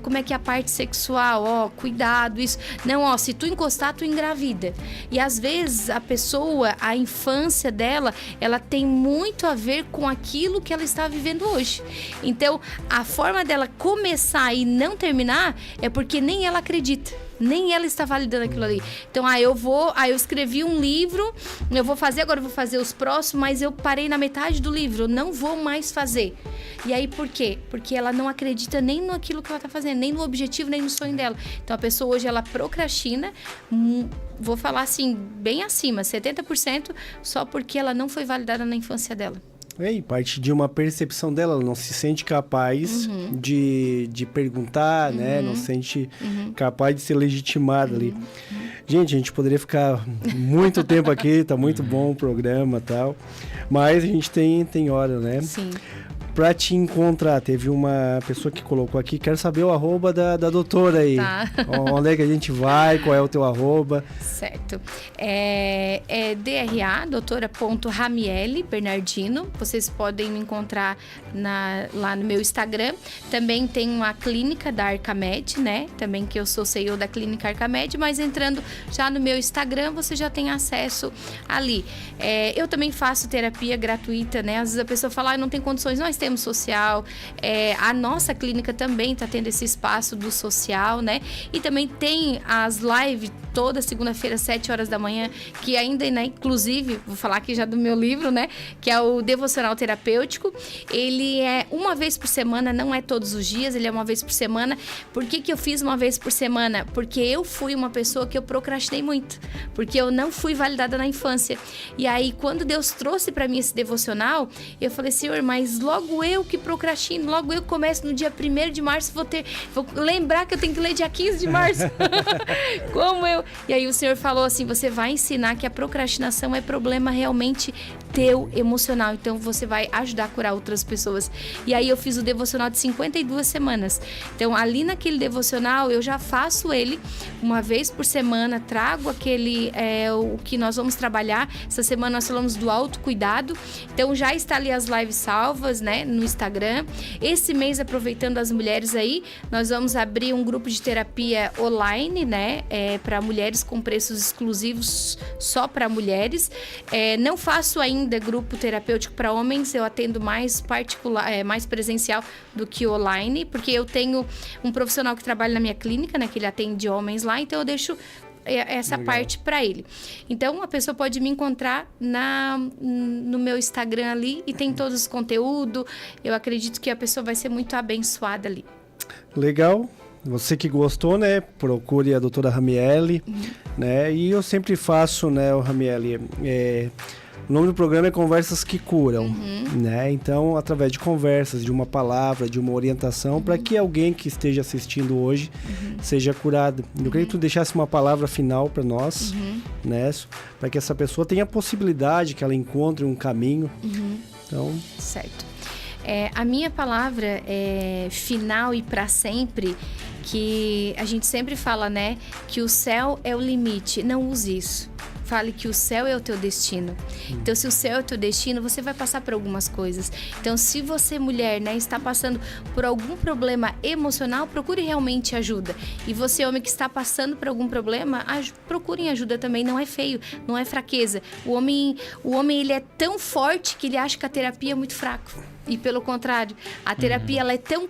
C: Como é que é a parte sexual, cuidado, isso. Não, se tu encostar, tu engravida. E às vezes a pessoa, a infância dela, ela tem muito a ver com aquilo que ela está vivendo hoje. Então, a forma dela começar e não terminar é porque nem ela acredita. Nem ela está validando aquilo ali. Então, eu escrevi um livro, eu vou fazer os próximos, mas eu parei na metade do livro, eu não vou mais fazer. E aí, por quê? Porque ela não acredita nem naquilo que ela está fazendo, nem no objetivo, nem no sonho dela. Então, a pessoa hoje, ela procrastina, vou falar assim, bem acima, 70%, só porque ela não foi validada na infância dela.
B: Parte de uma percepção dela, ela não se sente capaz de perguntar, né? Não se sente capaz de ser legitimada ali. Gente, a gente poderia ficar muito tempo aqui, tá muito bom o programa e tal, mas a gente tem hora, né?
C: Sim.
B: para te encontrar, teve uma pessoa que colocou aqui, quero saber o arroba da doutora aí.
C: Tá.
B: Onde é que a gente vai, qual é o teu arroba?
C: Certo. É DRA, doutora.Ramiele Bernardino. Vocês podem me encontrar lá no meu Instagram. Também tem a clínica da Arcamed, né? Também que eu sou CEO da clínica Arcamed, mas entrando já no meu Instagram, você já tem acesso ali. Eu também faço terapia gratuita, né? Às vezes a pessoa fala, não tem condições, nós temos social. A nossa clínica também está tendo esse espaço do social, né? E também tem as lives toda segunda-feira, 7 horas da manhã, que ainda, né, inclusive, vou falar aqui já do meu livro, né? Que é o Devocional Terapêutico. Ele é uma vez por semana, não é todos os dias, ele é uma vez por semana. Por que eu fiz uma vez por semana? Porque eu fui uma pessoa que eu procrastinei muito. Porque eu não fui validada na infância. E aí, quando Deus trouxe para mim esse devocional, eu falei, Senhor, mas logo eu que procrastino, logo eu começo no dia 1º de março, vou lembrar que eu tenho que ler dia 15 de março. Como eu... E aí o Senhor falou assim, você vai ensinar que a procrastinação é problema realmente teu, emocional. Então, você vai ajudar a curar outras pessoas. E aí, eu fiz o devocional de 52 semanas. Então, ali naquele devocional, eu já faço ele uma vez por semana, trago o que nós vamos trabalhar. Essa semana nós falamos do autocuidado. Então, já está ali as lives salvas, né, no Instagram. Esse mês, aproveitando as mulheres aí, nós vamos abrir um grupo de terapia online, né, para mulheres com preços exclusivos só para mulheres. Não faço ainda grupo terapêutico para homens, eu atendo mais particular, mais presencial do que online, porque eu tenho um profissional que trabalha na minha clínica, né, que ele atende homens lá, então eu deixo essa Legal. Parte para ele. Então, a pessoa pode me encontrar no meu Instagram ali e tem todos os conteúdos. Eu acredito que a pessoa vai ser muito abençoada ali.
B: Legal. Você que gostou, né? Procure a doutora Ramiele, né? E eu sempre faço, né, o Ramiele... O nome do programa é Conversas que Curam, né? Então, através de conversas, de uma palavra, de uma orientação, para que alguém que esteja assistindo hoje seja curado. Eu queria que tu deixasse uma palavra final para nós, né? Para que essa pessoa tenha a possibilidade, que ela encontre um caminho. Então...
C: Certo. A minha palavra é final e para sempre, que a gente sempre fala, né? Que o céu é o limite. Não use isso. Fale que o céu é o teu destino. Então, se o céu é o teu destino, você vai passar por algumas coisas. Então, se você, mulher, né, está passando por algum problema emocional, procure realmente ajuda. E você, homem, que está passando por algum problema, procurem ajuda também. Não é feio, não é fraqueza. O homem ele é tão forte que ele acha que a terapia é muito fraco. E pelo contrário, a terapia ela é tão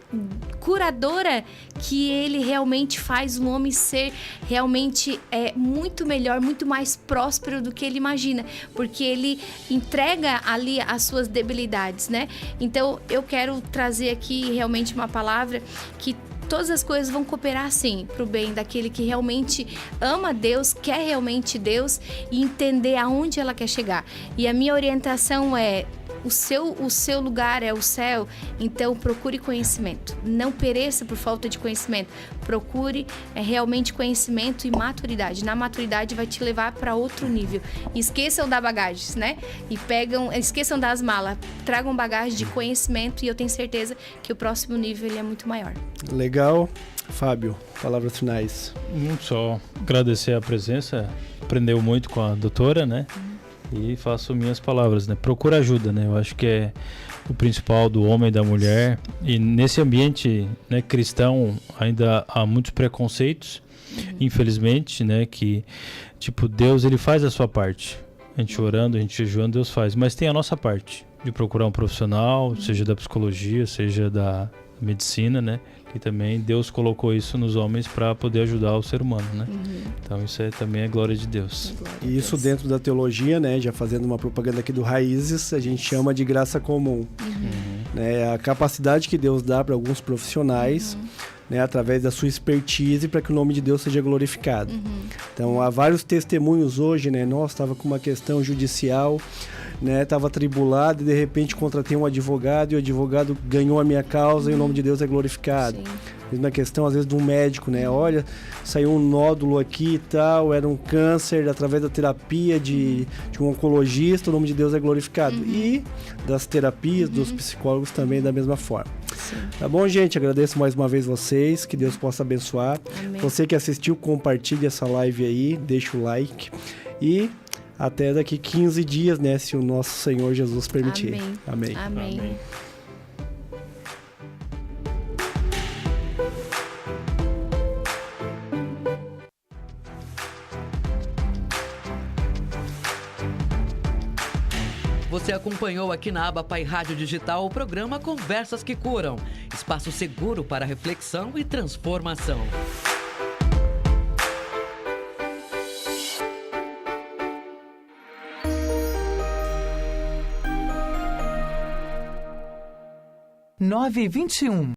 C: curadora que ele realmente faz um homem ser realmente muito melhor, muito mais próspero do que ele imagina, porque ele entrega ali as suas debilidades, né? Então, eu quero trazer aqui realmente uma palavra que todas as coisas vão cooperar, sim, para o bem daquele que realmente ama Deus, quer realmente Deus e entender aonde ela quer chegar. E a minha orientação é: o seu lugar é o céu, então procure conhecimento. Não pereça por falta de conhecimento. Procure realmente conhecimento e maturidade. Na maturidade vai te levar para outro nível. Esqueçam da bagagem, né? Esqueçam das malas. Tragam bagagem de conhecimento e eu tenho certeza que o próximo nível ele é muito maior.
B: Legal. Fábio, palavras finais.
D: Só agradecer a presença. Aprendeu muito com a doutora, né? E faço minhas palavras, né? Procura ajuda, né? Eu acho que é o principal do homem e da mulher. E nesse ambiente, né, cristão, ainda há muitos preconceitos, infelizmente, né? Que, tipo, Deus, ele faz a sua parte. A gente orando, a gente jejuando, Deus faz. Mas tem a nossa parte, de procurar um profissional, seja da psicologia, seja da medicina, né? Que também Deus colocou isso nos homens para poder ajudar o ser humano, né? Então isso também é glória de Deus.
B: E isso dentro da teologia, né? Já fazendo uma propaganda aqui do Raízes, a gente chama de graça comum. Né? A capacidade que Deus dá para alguns profissionais, né? Através da sua expertise, para que o nome de Deus seja glorificado. Então há vários testemunhos hoje, né? Nossa, estava com uma questão judicial, né? Estava atribulado e de repente contratei um advogado e o advogado ganhou a minha causa e o nome de Deus é glorificado. Sim. Mesma questão, às vezes, de um médico, né? Olha, saiu um nódulo aqui e tal, era um câncer, através da terapia de um oncologista, o nome de Deus é glorificado. E das terapias, dos psicólogos também da mesma forma.
C: Sim.
B: Tá bom, gente? Agradeço mais uma vez vocês, que Deus possa abençoar.
C: Amém.
B: Você que assistiu, compartilhe essa live aí, deixa o like e até daqui 15 dias, né, se o nosso Senhor Jesus permitir.
C: Amém.
B: Amém.
C: Amém.
D: Amém.
A: Você acompanhou aqui na aba Pai Rádio Digital o programa Conversas que Curam. Espaço seguro para reflexão e transformação.
E: Nove e 21.